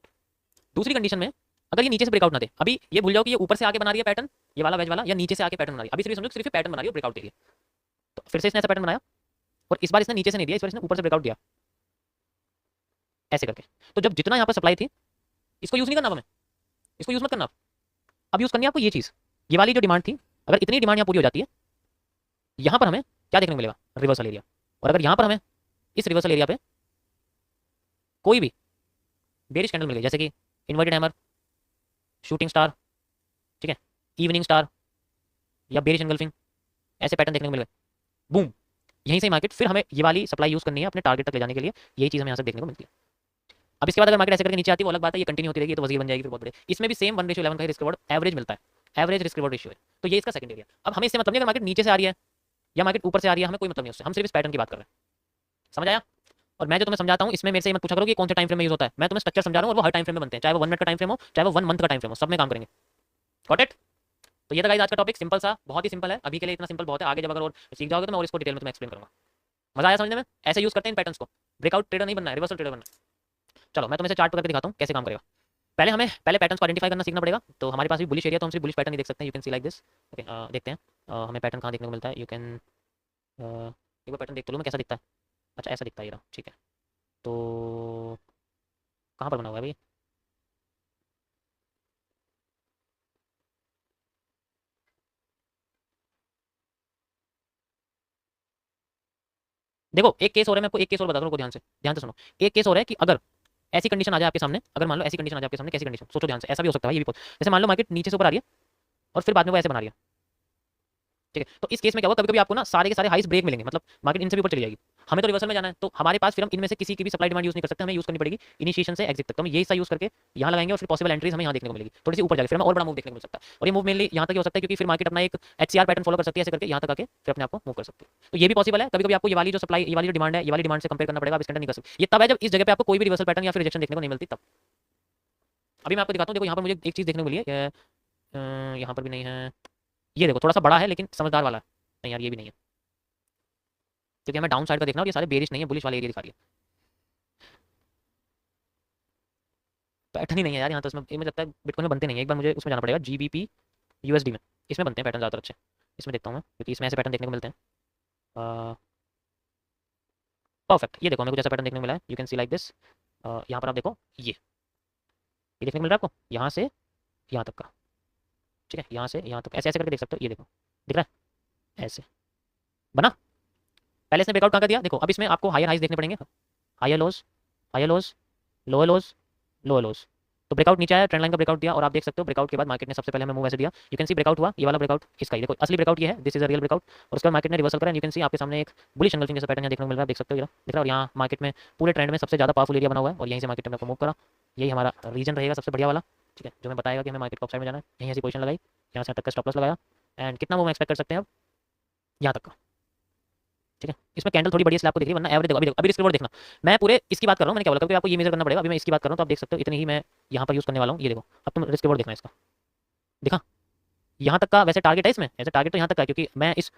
दूसरी कंडीशन में अगर ये नीचे से ब्रेकआउट ना दे, अभी ये भूल जाओ कि ये ऊपर से आके बना रही है पैटर्न, ये वाला वेज वाला, या नीचे से आके पैटर्न बना रही है। अभी सिर्फ समझो सिर्फ पैटर्न बना रही है, ब्रेकआउट दे रही है। तो फिर से इसने ऐसा पैटर्न बनाया और इस बार इसने नीचे से नहीं दिया, इस बार इसने ऊपर से ब्रेकआउट दिया ऐसे करके। तो जब जितना यहाँ पर सप्लाई थी, इसको यूज नहीं करना हमें, इसको यूज मत करना। अब यूज करनी है आपको ये चीज, ये वाली जो डिमांड थी, अगर इतनी डिमांड यहाँ पूरी हो जाती है, यहाँ पर हमें क्या देखने को मिलेगा, रिवर्सल एरिया। और अगर यहाँ पर हमें इस रिवर्सल एरिया पे कोई भी बेरिश कैंडल मिल गई, जैसे कि इन्वर्टेड हैमर, शूटिंग स्टार, ठीक है, इवनिंग स्टार या बेरिश एंगल्फिंग, ऐसे पैटर्न देखने को मिल गए, बूम, यहीं से मार्केट फिर हमें ये वाली सप्लाई यूज करनी है अपने टारगेट तक ले जाने के लिए। यही चीज हमें यहाँ से देखने को मिलती है। अब इसके बाद अगर मार्केट ऐसे करके नीचे आती है वो अलग बात है, ये कंटिन्यू होती रहेगी तो वजीर बन जाएगी फिर बहुत बड़े। इसमें भी सेम 1:11 का रिस्क रिवॉर्ड एवरेज मिलता है, एवरेज रिस्क रिवॉर्ड रेशियो है। तो ये इसका सेकंड एरिया। अब हमें इससे मतलब नहीं अगर मार्केट नीचे से आ रही है या मार्केट ऊपर से आ रही है, हमें कोई मतलब नहीं उससे, हम सिर्फ इस पैटर्न की बात कर रहे हैं। समझ आया? और मैं जो तुम्हें समझाता हूँ इसमें मेरे से ये मत पूछा करो कि कौन से टाइम फ्रेम में यूज होता है। मैं तुम्हें स्ट्रक्चर समझा रहा हूँ और वो हर टाइम फ्रेम में बनते हैं, चाहे वो 1 मिनट का टाइम फ्रेम हो, चाहे वो 1 मंथ का टाइम फ्रेम हो, सब में काम करेंगे। Got it? तो ये था गाइस आज का टॉपिक, सिंपल सा, बहुत ही सिंपल है अभी के लिए, इतना सिंपल बहुत है। आगे जब अगर और सीख जाओगे तो मैं और इसको डिटेल में तुम्हें एक्सप्लेन करूंगा। मजा आया समझने में? ऐसे यूज करते हैं इन पैटर्न्स को। ब्रेकआउट ट्रेडर नहीं बनना है, रिवर्सल ट्रेडर बनना है। चलो मैं तुम्हें से चार्ट करके दिखाता हूँ कैसे काम करेगा। पहले हमें पैटर्न्स को आइडेंटिफाई करना सीखना पड़ेगा। तो हमारे पास भी बुलिश एरिया, तो हम सिर्फ बुलिश पैटर्न ही देख सकते हैं। You can see like this. Okay, देखते हैं हमें पैटर्न कहाँ देखने को मिलता है। यू कैन एक बार पैटर्न देख तो लूँ मैं कैसा दिखता है। अच्छा ऐसा दिखता है ये रहा, ठीक है। तो कहाँ पर बना हुआ है भाई? देखो एक केस हो रहा है, मैं आपको एक केस और बता दूँ, ध्यान से सुनो। एक केस हो रहा है कि अगर ऐसी कंडीशन आ जाए आपके सामने, अगर मान लो ऐसी कंडीशन आ जाए आपके सामने, कैसी कंडीशन सोचो ध्यान से, ऐसा भी हो सकता है ये भी। जैसे मान लो मार्केट नीचे से ऊपर आ रही है और फिर बाद में वो ऐसे बना रही है, ठीक है। तो इस केस में क्या होगा, कभी कभी आपको ना सारे के सारे हाइस ब्रेक मिलेंगे, मतलब मार्केट इनसे भी ऊपर चली जाएगी। हमें तो रिवर्सल में जाना है, तो हमारे पास फिर हम इनमें से किसी की भी सप्लाई डिमांड यूज नहीं कर सकते, हमें यूज करनी पड़ेगी इनिशिएशन से एग्जिट तक। तो हम ये हिस्सा यूज करके यहाँ लगाएंगे और फिर पॉसिबल एंट्रीज हमें यहाँ देखने को मिलेगी, थोड़ी सी ऊपर जाके फिर हमें और बड़ा मूव देखने को मिल सकता है। और ये मूव मेनली यहाँ तक हो सकता है क्योंकि फिर मार्केट अपना एक HCR पैटर्न फॉलो कर सकती है, ऐसे करके यहाँ तक आके फिर अपने आप को मूव कर सकती है। तो ये भी पॉसिबल है। कभी कभी आपको ये वाली जो सप्लाई, ये वाली जो डिमांड है, ये वाली डिमांड से कंपेयर करना पड़ेगा, आप इसके अंदर नहीं कर सकते। ये तब है जब इस जगह पे आपको कोई भी रिवर्सल पैटर्न या फिर रिजेक्शन देखने को नहीं मिलती तब। अभी मैं आपको दिखाता हूँ, देखो यहाँ पर मुझे एक चीज़ देखने को मिली है, यहाँ पर भी नहीं है। ये देखो थोड़ा सा बड़ा है लेकिन समझदार वाला है। नहीं यार ये भी नहीं है, क्योंकि हमें डाउन साइड का देखना और ये सारे बेरिश नहीं है, बुलिश वाले एरिया दिखा रही है। पैटर्न ही नहीं है यार यहाँ तो, इसमें मुझे लगता है बिटकॉइन में बनते नहीं है। एक बार मुझे उसमें जाना पड़ेगा, GBP USD में, इसमें बनते हैं पैटर्न ज़्यादातर अच्छे। इसमें देखता हूँ मैं, क्योंकि इसमें ऐसे पैटर्न देखने को मिलते हैं। परफेक्ट, ये देखो मेरे को जैसा पैटर्न देखने को मिला है, you can see like this. यहाँ पर आप देखो ये देखने को मिल रहा है आपको, यहाँ से यहाँ तक का, ठीक है, यहाँ से यहाँ तक ऐसे ऐसे करके देख सकते हो। ये देखो दिख रहा है ऐसे बना। पहले इसने ब्रेकआउट कहाँ का दिया देखो। अब इसमें आपको हायर हाइज देखने पड़ेंगे, higher lows, higher lows, lower lows, lower lows. तो ब्रेकआउट नीचे आया, ट्रेंड लाइन का ब्रेकआउट दिया और आप देख सकते हो ब्रेकआउट के बाद मार्केट ने सबसे पहले हमें मूव ऐसे दिया। यू कैन सी ब्रेकआउट हुआ, ये वाला ब्रेकआउट इसका ही देखो, असली ब्रेकआउट ये है, this is a real breakout. और उसके बाद मार्केट ने रिवर्सल करा। यू कैन सी आपके सामने एक बुलिश एंगल्फिंग जैसा पैटर्न यहाँ देखने को मिल रहा है, देख सकते हो, ये दिख रहा है। और यहाँ मार्केट में पूरे ट्रेंड में सबसे ज़्यादा पावरफुल एरिया बना हुआ है और यहीं से मार्केट ने आपको मूव करा यही हमारा रीजन रहेगा सबसे बढ़िया वाला, ठीक है, जो हमें बताएगा कि हमें मार्केट को अपसाइड में जाना है। यहीं ऐसी पोजीशन लगाई, यहाँ से तक का स्टॉप लॉस लगाया, एंड कितना वो हम एक्सपेक्ट कर सकते हैं अब, यहाँ तक का, ठीक है। इसमें कैंडल थोड़ी बड़ी इसलिए आपको दिख रही है, वरना एवरेज देखो, अभी देखो, अभी रिस्क रिवॉर्ड देखना। मैं पूरे इसकी बात कर रहा हूँ, मैंने क्या बोला, क्योंकि आपको ये मेजर करना पड़ेगा। अभी मैं इसकी बात कर रहा हूँ तो आप देख सकते हो इतनी ही मैं यहाँ पर यूज़ करने वाला हूँ। ये देखो, अब तुम रिस्क रिवॉर्ड देखना इसका, दिखा यहाँ तक का। वैसे टारगेट है इसमें, ऐसे टारगेट तो यहाँ तक का है, क्योंकि मैं इस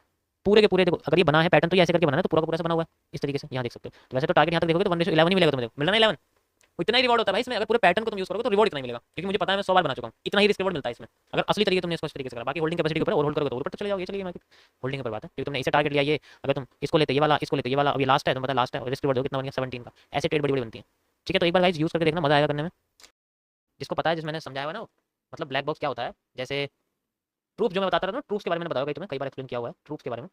पूरे के पूरे देखो, अगर ये बना है पैटर्न तो ये ऐसे करके बना है, तो पूरा का पूरा ऐसे बना हुआ है इस तरीके से, यहाँ देख सकते हो। तो वैसे तो टारगेट यहाँ तक देखोगे तो 1:11 ही मिलेगा तुम्हें, मिलना ना 11, इतना ही रिवॉर्ड होता है भाई इसमें। अगर पूरे पैटर्न को तुम यूज करोगे तो रिवॉर्ड इतना ही मिलेगा, क्योंकि मुझे पता है, मैं 100 बार बना चुका हूँ, इतना ही रिस्क रिवॉर्ड मिलता है इसमें, अगर असली तरीके तुमने इसको इस तरीके से करा। बाकी होल्डिंग कैपेसिटी के ऊपर, और होल्ड करोगे तो ऊपर तो चले जाओगे, चलिए मार्केट होल्डिंग के ऊपर बात है, क्योंकि तुमने इसे टारगेट लिया, ये अगर तुम इसको लेते ये वाला, इसको लेते ये वाला, अभी लास्ट है, तुम्हें पता लास्ट है, और रिस्क रिवॉर्ड देखो कितना बन गया 17 का। ऐसे ट्रेड बड़ी बड़ी बनती है, ठीक है। तो एक बार गाइस यूज करके देखना, मजा आएगा करने में। जिसको पता है, जिस मैंने समझाया हुआ ना, मतलब ब्लैक बॉक्स क्या होता है, जैसे ट्रूथ जो मैं बताता रहा था, ट्रूथ के बारे में बताया तुम्हें कई बार एक्सप्लेन किया हुआ है ट्रूथ के बारे में।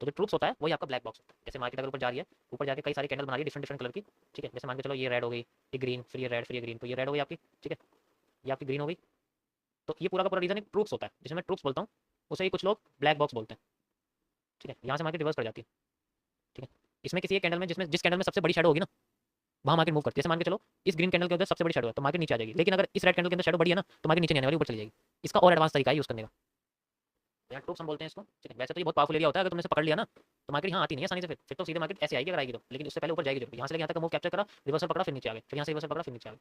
तो जो ट्रूथ होता है वही आपका ब्लैक बॉक्स होता है। जैसे मार्केट अगर ऊपर जा रही है, ऊपर जाके कई सारी कैंडल बना रही है डिफरेंट डिफरेंट कलर की, ठीक है। जैसे मान के चलो ये रेड हो गई, ये ग्रीन, फिर ये रेड, फिर ये ग्रीन, तो ये रेड हो गई आपकी, ठीक है, ये आपकी ग्रीन हो गई। तो ये पूरा का पूरा रीजन एक ट्रूथ होता है, जिसे मैं ट्रूथ बोलता हूँ, उसे ही कुछ लोग ब्लैक बॉक्स बोलते हैं, ठीक है। यहाँ से मार्केट रिवर्स कर जाती है, ठीक है। इसमें किसी एक कैंडल में, जिस कैंडल में सबसे बड़ी शेडो होगी ना, वहाँ मार्केट मूव करती है। जैसे मान के चलो इस ग्रीन कैंडल के अंदर सबसे बड़ी शेडो है, तो मार्केट नीचे आ जाएगी। लेकिन अगर इस रेड कैंडल के अंदर शेडो बड़ी है ना, तो मार्केट नीचे नहीं आने वाली, ऊपर चली जाएगी। इसका और एडवांस तरीका है यूज करने का, यहाँ ट्रूथ हम बोलते हैं इसको, ठीक है। वैसे तो ये बहुत पावरफुल एरिया होता है, अगर तुमने इसे पकड़ लिया ना, तो मार्केट यहाँ आती नहीं है आसानी से, फिर तो सीधे मार्केट ऐसे आएगी अगर आएगी तो, लेकिन उससे पहले ऊपर जाएगी जरूर। यहाँ से लेके यहाँ तक मूव कैप्चर करा, रिवर्सल पकड़ा, फिर नीचे आ गए, फिर यहाँ से रिवर्सल पकड़ा, फिर नीचे आ गए।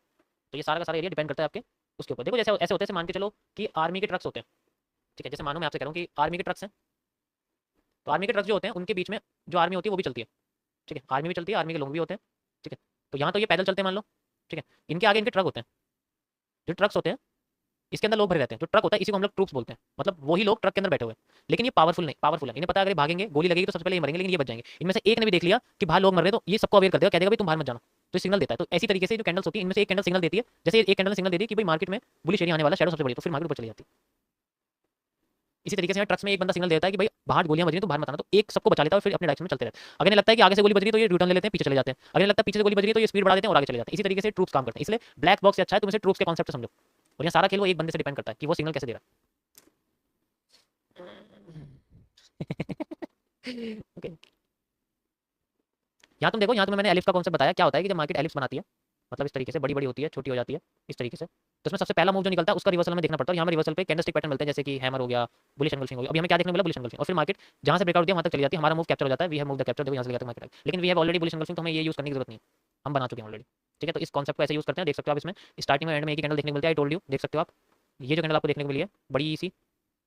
तो ये सारा का सारा एरिया डिपेंड करता है आपके उसके ऊपर। देखो जैसे ऐसे होते हैं, मान के चलो कि आर्मी के ट्रक्स होते हैं, ठीक है। जैसे मानो मैं आपसे कह रहा हूँ कि आर्मी के ट्रक्स हैं, तो आर्मी के ट्रक्स जो होते हैं उनके बीच में जो आर्मी होती है वो भी चलती है, ठीक है। आर्मी भी चलती है, आर्मी के लोग भी होते हैं, ठीक है। तो यहाँ तो ये पैदल चलते हैं मान लो, ठीक है। इनके आगे इनके ट्रक होते हैं, जो ट्रक्स होते हैं इसके अंदर लोग भरे रहते हैं। जो ट्रक होता है इसी को हम लोग ट्रूप्स बोलते हैं, मतलब वही लोग ट्रक के अंदर बैठे हुए हैं। लेकिन ये पावरफुल नहीं, पावरफुल है, इन्हें पता है अगर ये भागेंगे गोली लगेगी तो सबसे पहले ये मरेंगे, लेकिन ये बच जाएंगे। इनमें से एक ने भी देख लिया कि बाहर लोग मर रहे हैं, तो ये सबको अवेयर कर देगा, कह देगा भाई तुम बाहर मत जाना, तो सिग्नल देता है। तो ऐसी तरीके से जो कैंडल्स होती है, इनमें से एक कैंडल सिग्नल देती है, जैसे एक कैंडल सिग्नल दे दी कि भाई मार्केट में बुलिश एरिया आने वाला, शैडो सबसे बड़ी, तो फिर मार्केट ऊपर चली जाती है। इसी तरीके से यहाँ ट्रक्स में एक बंदा सिग्नल देता है कि भाई बाहर गोलियां बज रही हैं तो बाहर मत आना, तो एक सबको बचा लेता है और फिर अपने डायरेक्शन में चलते रहते हैं। अगर इन्हें लगता है कि आगे से गोली बज रही है तो ये रिटर्न ले लेते हैं, पीछे चले जाते हैं। अगर इन्हें लगता है पीछे से गोली बज रही है तो ये स्पीड बढ़ा देते हैं और आगे चले जाते हैं। इसी तरीके से ट्रूप्स काम करते हैं, इसलिए ब्लैक बॉक्स से अच्छा है तुम इसे ट्रूप्स के कॉन्सेप्ट समझो। और यहाँ सारा खेल वो एक बंदे से डिपेंड करता है कि वो सिग्नल कैसे दे रहा है। ओके, यहाँ तुम देखो, यहाँ तुम्हें मैंने एलिप्स का कॉन्सेप्ट बताया। क्या होता है कि जब मार्केट एलिप्स बनाती है, मतलब इस तरीके से बड़ी बड़ी होती है, छोटी हो जाती है इस तरीके से, तो उसमें सबसे पहला मूव जो निकलता है उसका रिवर्सल हमें देखना पड़ता है। यहाँ में रिवर्सल पे कैंडलस्टिक पैटर्न मिलते हैं, जैसे कि हैमर हो गया, बुलिश एंगल्फिंग हो गया। अभी हमें क्या देखने को मिला, बुलिश एंगल्फिंग, और फिर मार्केट जहाँ से ब्रेकआउट दिया वहाँ तक चली जाती है, हमारा मूव कैप्चर हो जाता है। We have move the capture, देखो यहाँ से लेकर मार्केट, लेकिन we have already bullish engulfing, तो हमें ये यूज करने की जरूरत नहीं है, हम बना चुके हैं ऑलरेडी, ठीक है। तो इस कॉन्सेप्ट को ऐसे यूज करते हैं, देख सकते हो आप इसमें स्टार्टिंग में एंड में एक ही कैंडल देखने को मिलती है। आई टोल्ड यू, देख सकते हो आप, ये जो कैंडल आपको देखने को मिली है बड़ी सी,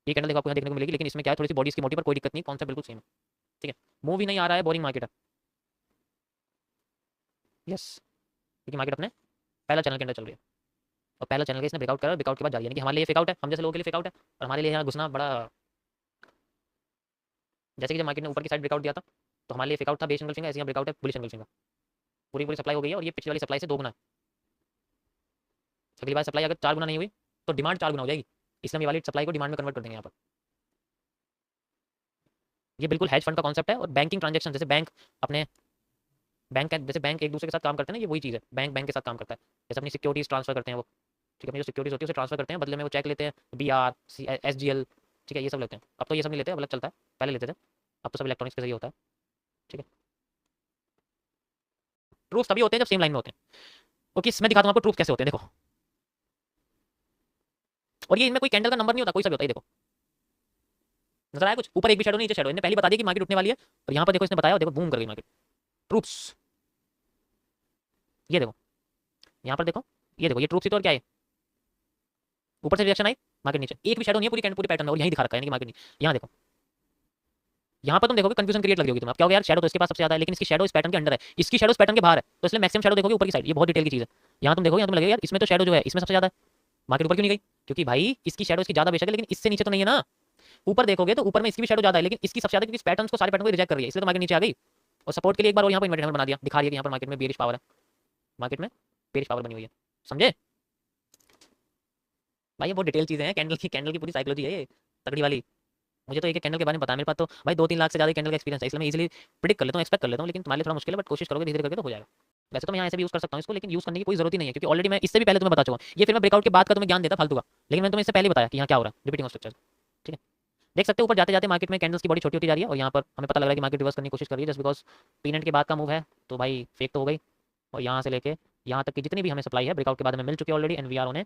ये कैंडल देखो आपको यहाँ देखने को मिलेगी, लेकिन इसमें क्या है, थोड़ी सी बॉडी इसकी मोटी, पर कोई दिक्कत नहीं, कॉन्सेप्ट बिल्कुल सेम है, ठीक है। मूव ही नहीं आ रहा है, बोरिंग मार्केट है, यस, क्योंकि मार्केट अपने पहला चैनल के अंदर चल रही है, और पहला चैनल के इसने ब्रेकआउट करा, ब्रेकआउट के बाद जा रही है, यानी कि हमारे लिए फेक आउट है, हम जैसे लोगों के लिए फेक आउट है, और हमारे लिए यहाँ घुसना बड़ा, जैसे कि जब मार्केट ने ऊपर की साइड ब्रेकआउट दिया था तो हमारे लिए फेक आउट था बेस एंगल्फिंग का, ऐसे यहाँ ब्रेकआउट है बुलिश एंगल्फिंग का, पूरी पूरी सप्लाई हो गई है, और ये पिछली वाली सप्लाई से 2 गुना है। अगली बार सप्लाई अगर 4 गुना नहीं हुई तो डिमांड 4 गुना हो जाएगी, इसलिए हम ये वाली सप्लाई को डिमांड में कन्वर्ट कर देंगे यहाँ पर। ये बिल्कुल हेज फंड का कॉन्सेप्ट है, और बैंकिंग ट्रांजेक्शन, जैसे बैंक अपने जैसे बैंक एक दूसरे के साथ काम करते हैं ना, ये वही चीज़ है, बैंक बैंक के साथ काम करता है। जैसे अपनी सिक्योरिटीज ट्रांसफर करते हैं वो, ठीक है, अपनी जो सिक्योरिटीज होती है उसे ट्रांसफर करते हैं, बदले में वो चेक लेते हैं, BR SGL, ठीक है, ये सब लेते हैं। अब तो ये सब नहीं लेते, अब अलग चलता है, पहले लेते थे, अब तो सब इलेक्ट्रॉनिक्स के जरिए होता है, ठीक है। प्रूफ तभी होते हैं जब सेम लाइन में होते हैं। ओके, मैं दिखाता हूँ आपको प्रूफ कैसे होते हैं, देखो। और ये इनमें कोई कैंडल का नंबर नहीं होता, कोई सा भी होता है, देखो नजर आया कुछ, ऊपर एक भी शेडो नीचे शेडो, इन्हें पहले बता दिया कि मार्केट उठने वाली है, और यहाँ पर देखो इसने बताया, देखो बूम कर गई मार्केट, ट्रूप्स, ये देखो, यहाँ पर देखो, ये देखो, ये ट्रूप्स ही तो, और क्या है, ऊपर से रिएक्शन आई, मार्केट नीचे, एक भी शेडो नहीं है, पूरी पूरी पैटर्न, और यही दिखा रखा है कि मार्केट नहीं। यहाँ देखो, यहाँ पर तुम देखोगे कंफ्यूजन क्रिएट लग रही होगी तुम्हें, अब क्या होगा यार, शेडो तो इसके पास सबसे ज्यादा है, लेकिन इसकी शेडो इस पैटर्न के अंडर है, इसकी शेडो इस पैटर्न के बाहर है, तो इसलिए मैक्सिमम शेडो देखोगे ऊपर की साइड, ये बहुत डिटेल की चीज है। यहाँ तुम देखोगे, यहाँ तुम लगेगा यार इसमें तो शेडो जो है इसमें सबसे ज्यादा है, मार्केट ऊपर क्यों नहीं गई, क्योंकि भाई इसकी शेडो इसकी ज्यादा बेशक है, लेकिन इससे नीचे तो नहीं है ना। ऊपर देखोगे तो ऊपर में इसकी भी शेडो ज्यादा है, लेकिन इसकी सबसे ज्यादा, क्योंकि इस पैटर्न को, सारे पैटर्न को रिजेक्ट कर रही है, इसलिए तो मार्केट नीचे आ गई। और सपोर्ट के लिए एक बार और यहाँ पर इन्वर्टेबल बना दिया, दिखा रही है कि यहाँ पर मार्केट में बेरिश पावर है, मार्केट में बेरिश पावर बनी हुई है, समझे भाई। ये बहुत डिटेल चीजें हैं, कैंडल की पूरी साइकोलॉजी है ये, तगड़ी वाली। मुझे तो एक कैंडल के बारे में पता है, मेरे पास तो भाई 2-3 लाख से ज़्यादा कैंडल का एक्सपीरियंस है, इसलिए मैं इजीली प्रिडिक्ट कर लेता हूँ, एक्सपेक्ट कर लेता हूँ, लेकिन तुम्हारे लिए थोड़ा मुश्किल है, बट कोशिश करोगे धीरे करके तो हो जाएगा। वैसे तो मैं यहाँ ऐसे भी यूज़ कर सकता हूँ इसको, लेकिन यूज़ करने की कोई जरूरत ही नहीं है, क्योंकि ऑलरेडी मैं इससे भी पहले तुम्हें बता चुका हूँ। ये फिर मैं ब्रेकआउट के बाद का तुम्हें ज्ञान देता फालतू का, लेकिन मैंने तुम्हें इससे पहले बताया कि यहाँ क्या हो रहा है, रिपीटिंग ऑफ स्ट्रक्चर, ठीक है। देख सकते हो ऊपर जाते जाते मार्केट में कैंडल्स की बॉडी छोटी होती जा रही है, और यहाँ पर हमें पता लग रहा है कि मार्केट रिवर्स करने की कोशिश कर रही है, जस्ट बिकॉज पीनेट के बाद का मूव है, तो भाई फेक तो हो गई, और यहाँ से लेके यहाँ तक की जितनी भी हमें सप्लाई है ब्रेकआउट के बाद हमें मिल चुकी है already, and we are on a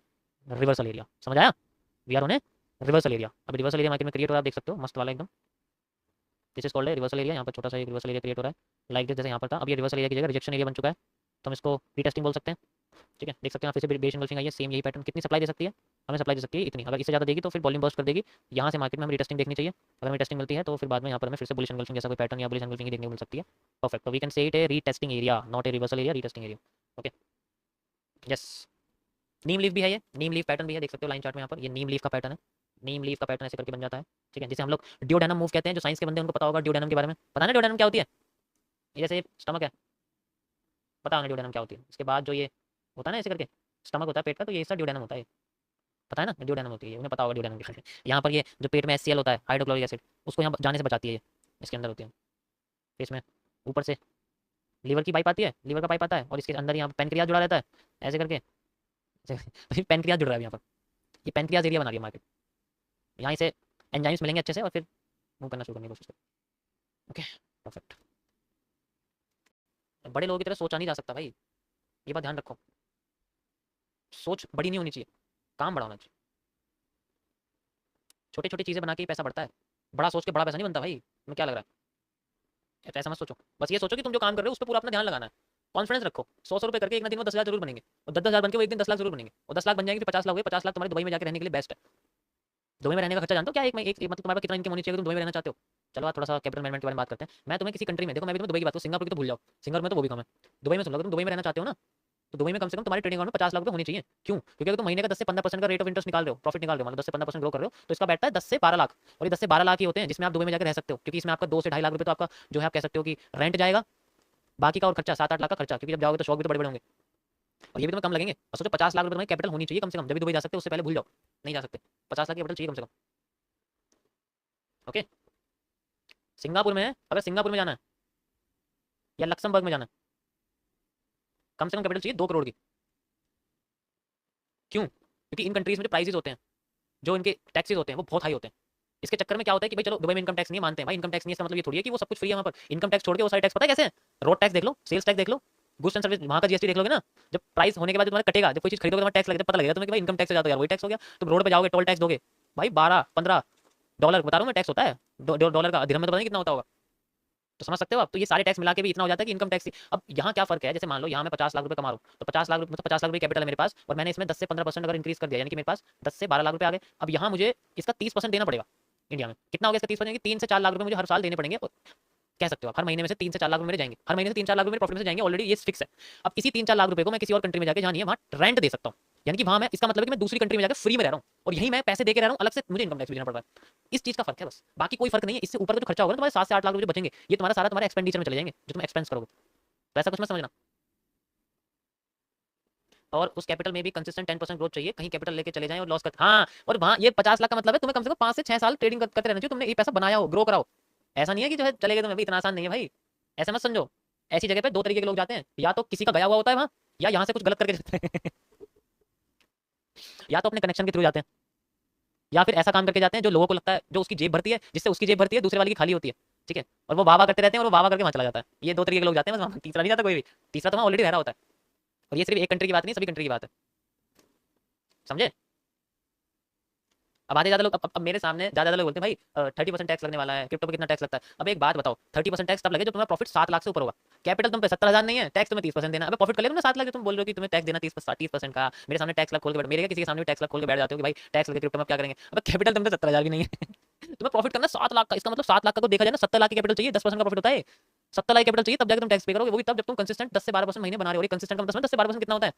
reversal area. समझ आया? We are on a reversal area. अभी रिवर्सल एरिया मार्केट में क्रिएट हो रहा है, आप देख सकते हो, मस्त वाला एकदम। दिस इज कॉल्ड है रिवर्सल एरिया। यहाँ पर छोटा सा एक रिवर्सल एरिया क्रिएट हो रहा है, लाइक जैसे यहाँ पर था। अब ये रिवर्सल एरिया की जगह रिजेक्शन एरिया बन चुका है, तो हम इसको रीटेस्टिंग बोल सकते हैं। ठीक है, देख सकते हैं फिर से बेस एंगल्फिंग आई है, सेम यही पैटर्न। कितनी सप्लाई दे सकती है? हमें सप्लाई दे सकती है इतनी। अगर इससे ज़्यादा देगी तो फिर वॉल्यूम बर्स्ट कर देगी। यहाँ से मार्केट में हमें रीटेस्टिंग देखनी चाहिए। अगर हमें टेस्टिंग मिलती है तो फिर बाद में यहाँ पर हमें फिर से बुलिश एंगल्फिंग जैसा कोई पैटर्न या बुलिश एंगल्फिंग देखने को मिल सकती है। परफेक्ट। तो we can say it a retesting area, not a reversal area, retesting area. Okay, yes. Neem leaf भी है, ये नीम लीफ पैटर्न भी है, देख सकते हो लाइन चार्ट में। यहाँ पर ये नीम लीफ का पैटर्न है। नीम लीफ का पैटर्न ऐसे करके बन जाता है। ठीक है, जिसे हम लोग डिओडायनम मूव कहते हैं। जो साइंस के बंदे उनको पता होगा डिओडायनम के बारे में। पता ना डिओडायनम क्या होती है? ये जैसे स्टमक है, पता होगा डिओडायनम क्या होती है। इसके बाद जो ये होता है ना ऐसे करके स्टमक होता है पेट का, तो ये हिस्सा डिओडायनम होता है। पता है ना डिओडायनम होती है, उन्हें पता होगा डिओडायनम के। यहाँ पर ये जो पेट में HCl होता है, हाइड्रोक्लोरिक एसिड, उसको यहाँ जाने से बचाती है। ये इसके अंदर होती है। फिर इसमें ऊपर से लीवर की पाइप आती है, लीवर का पाइप आता है, और इसके अंदर यहाँ पेनक्रियाज जुड़ा रहता है ऐसे करके। पेनक्रियाज जुड़ रहा है यहाँ पर, ये पेनक्रियाज एरिया बना रही है मार्केट। यहाँ से एंजाइम्स मिलेंगे अच्छे से और फिर मूव करना शुरू करने की कोशिश करें। Okay, perfect. बड़े लोगों की तरह सोचा नहीं जा सकता भाई, ये बात ध्यान रखो। सोच बड़ी नहीं होनी चाहिए, काम बड़ा होना चाहिए। छोटी छोटी चीज़ें बना के ही पैसा बढ़ता है, बड़ा सोच के बड़ा पैसा नहीं बनता भाई। तुम्हें क्या लग रहा है? ऐसा मत सोचो, बस ये सोचो कि तुम जो काम कर रहे हो उस पर पूरा अपना ध्यान लगाना है। कॉन्फिडेंस रखो। 100 रुपये करके एक ना दिन में 10,000 जरूर बनेंगे, और 10,000 बन के वो एक दिन 10 लाख जरूर बनेंगे, और 10 लाख बन जाएंगे फिर 50 लाख हुए। 50 लाख तुम्हारे दुबई में जाकर रहने के लिए बेस्ट है। दुबई में रहने का खर्चा जानते हो क्या? मतलब तुम्हारे पास कितना इनकम होनी चाहिए तुम दुबई में रहना चाहते हो? चलो आज थोड़ा सा कैपिटल मैनेजमेंट के बारे में बात करते हैं। मैं तुम्हें किसी कंट्री में, देखो मैं भी तुम्हें दुबई की बात करूँ, सिंगापुर की तो भूल जाओ, सिंगापुर में तो वो भी कम है। दुबई में सुन लो, अगर तुम दुबई में रहना चाहते हो ना, तो दुबई में कम से कम तुम्हारी ट्रेडिंग अकाउंट में 50 लाख रुपये होनी चाहिए। क्यों? क्योंकि अगर तुम महीने का 10 से 15% का रेट ऑफ इंटरेस्ट निकाल रहे हो, प्रॉफिट निकाल रहे हो, मतलब 10 से 15% ग्रो कर रहे हो, तो इसका बैठता है 10 से 12 लाख। और ये 10 से 12 लाख ही होते हैं जिसमें आप दुबई में जाकर रह सकते हो, क्योंकि इसमें आपका 2 से 2.5 लाख रुपये तो आपका जो है आप कह सकते हो कि रेंट जाएगा, बाकी का और खर्चा 7-8 लाख का खर्चा, क्योंकि जब जाओगे तो शौक भी तो बड़े बड़े होंगे, और ये भी तुम्हें कम लगेंगे। और सोचो 50 लाख रुपये तुम्हारी कैपिटल होनी चाहिए कम से कम, जब भी दुबई जा सकते हो, उससे पहले भूल जाओ, नहीं जा सकते। 50 लाख की कैपिटल चाहिए कम से कम। ओके, सिंगापुर में है, अगर सिंगापुर में जाना है या लक्समबर्ग में जाना है, कम से कम कैपिटल चाहिए 2 करोड़ की। क्यों? क्योंकि इन कंट्रीज में जो प्राइसेस होते हैं, जो इनके टैक्सेस होते हैं, वो बहुत हाई होते हैं। इसके चक्कर में क्या होता है कि भाई चलो दुबई में इनकम टैक्स नहीं मानते हैं भाई, इनकम टैक्स नहीं है, इसका मतलब ये थोड़ी है कि वो सब कुछ फ्री है वहाँ पर। इनकम टैक्स छोड़ के वो सारे टैक्स पता है कैसे हैं? रोड टैक्स देख लो, सेल्स टैक्स देख लो, गुड्स एंड सर्विस, वहाँ का GST देख लोगे ना, जब प्राइस होने के बाद तुम्हारा कटेगा, जब कोई चीज खरीदोगे तुम्हारा टैक्स लगेगा, पता लगेगा तुम्हें कि भाई इनकम टैक्स से ज्यादा यार वही टैक्स हो गया। तुम रोड पे जाओगे, टोल टैक्स दोगे भाई, $12-15 बता रहा हूँ मैं, टैक्स होता है। डॉलर का दिरहम में तो पता नहीं कितना होता होगा, तो समझ सकते हो आप। तो ये सारे टैक्स मिला के भी इतना हो जाता है कि इनकम टैक्स। अब यहाँ क्या फर्क है, जैसे मान लो यहाँ मैं 50 लाख रुपये कमा रहा हूँ, तो 50 लाख रुपये मतलब 50 लाख रुपये कैपिटल है मेरे पास, और मैंने इसमें 10 से 15% अगर इंक्रीज कर दिया, यानी कि मेरे पास 10 से 12 लाख रुपये आ गए। अब यहाँ मुझे इसका 30% देना पड़ेगा। इंडिया में कितना हो गया इसका 30%? 3 से 4 लाख रुपये मुझे हर साल देने पड़ेंगे। और कह सकते हो आप हर महीने में से 3 से 4 लाख रुपये मेरे जाएंगे, हर महीने से 3-4 लाख रुपये मेरे प्रॉफिट में से जाएंगे, ऑलरेडी ये फिक्स है। अब इसी 3-4 लाख रुपये को मैं किसी और कंट्री में जाकर जानिए वहाँ रेंट दे सकता हूँ, यानी कि वहाँ मैं, इसका मतलब है कि मैं दूसरी कंट्री में जाकर फ्री में रह रहा हूँ, और यही मैं पैसे दे के रह रहा हूँ, अलग से मुझे इनकम टैक्स भी देना पड़ रहा है। इस चीज़ का फर्क है बस, बाकी कोई फर्क नहीं है। इससे ऊपर का जो खर्चा होगा ना तुम्हारे 7 से 8 लाख रुपये बचेंगे, ये तुम्हारा सारा तुम्हारे एक्सपेंडिचर में चले जाएंगे, जो तुम एक्सपेंस करोगे। तो ऐसा कुछ मत समझना। और उस कैपिटल में भी कंसिस्टेंट 10% ग्रोथ चाहिए, कहीं कैपिटल लेके चले जाएं और लॉस कर। हाँ, और वहाँ ये 50 लाख का मतलब है तुम्हें कम से कम 5 से 6 साल ट्रेडिंग करते रहना चाहिए, तुमने ये पैसा बनाया हो, ग्रो कराओ। ऐसा नहीं है कि जो है चले गए, तुम्हें भी इतना आसान नहीं है भाई, ऐसा मत समझो। ऐसी जगह पे 2 तरीके के लोग जाते हैं, या तो किसी का गया हुआ होता है वहाँ, या यहाँ से कुछ गलत करके जाते हैं। या तो अपने कनेक्शन के थ्रू जाते हैं, या फिर ऐसा काम करके जाते हैं जो लोगों को लगता है, जो उसकी जेब भरती है, जिससे उसकी जेब भरती है, दूसरे वाले की खाली होती है। ठीक है, और वो वाह वाह करते रहते हैं, और वो वाह वाह करके वहाँ चला जाता है। ये 2 तरीके के लोग जाते हैं बस, वहाँ तीसरा नहीं जाता कोई भी। तीसरा तो वहाँ ऑलरेडी रह रहा होता है। और ये सिर्फ एक कंट्री की बात नहीं, सभी कंट्री की बात है, समझे? अब आधे ज़्यादा लोग, अब मेरे सामने ज़्यादा लोग बोलते हैं भाई 30% टैक्स लगने वाला है, क्रिप्टो पे कितना टैक्स लगता है। अब एक बात बताओ, 30% टैक्स तब लगे जब तुम्हारा प्रॉफिट 7 लाख से ऊपर होगा, कैपिटल तुम पे 70,000 नहीं है, टैक्स तुम्हें 30% देना। अब प्रॉफिट कर लेगा ना 7 लाख, जो तुम बोल रहे हो कि तुम्हें टैक्स देना 30% का। मेरे सामने टैक्स लग खोल के बैठ, मेरे किसी के सामने टैक्स लग खोल के बैठ जाते हो कि भाई टैक्स लगे क्रिप्टो में क्या करेंगे। अब कैपिटल तुम पे 70,000 भी नहीं है। तुम्हें प्रॉफिट करना 7 लाख का, इसका मतलब 7 लाख का को देखा जाए ना, 70 लाख की कैपिटल चाहिए, 10% का प्रॉफिट होता है। 70 लाख कैपिटल चाहिए तब जाकर तुम टैक्स पे करोगे, वो भी तब जब तुम कंसिस्टेंट 10 से 12% महीने बना रहे हो। कंसिस्टेंट का मतलब 10 से 12% कितना होता है?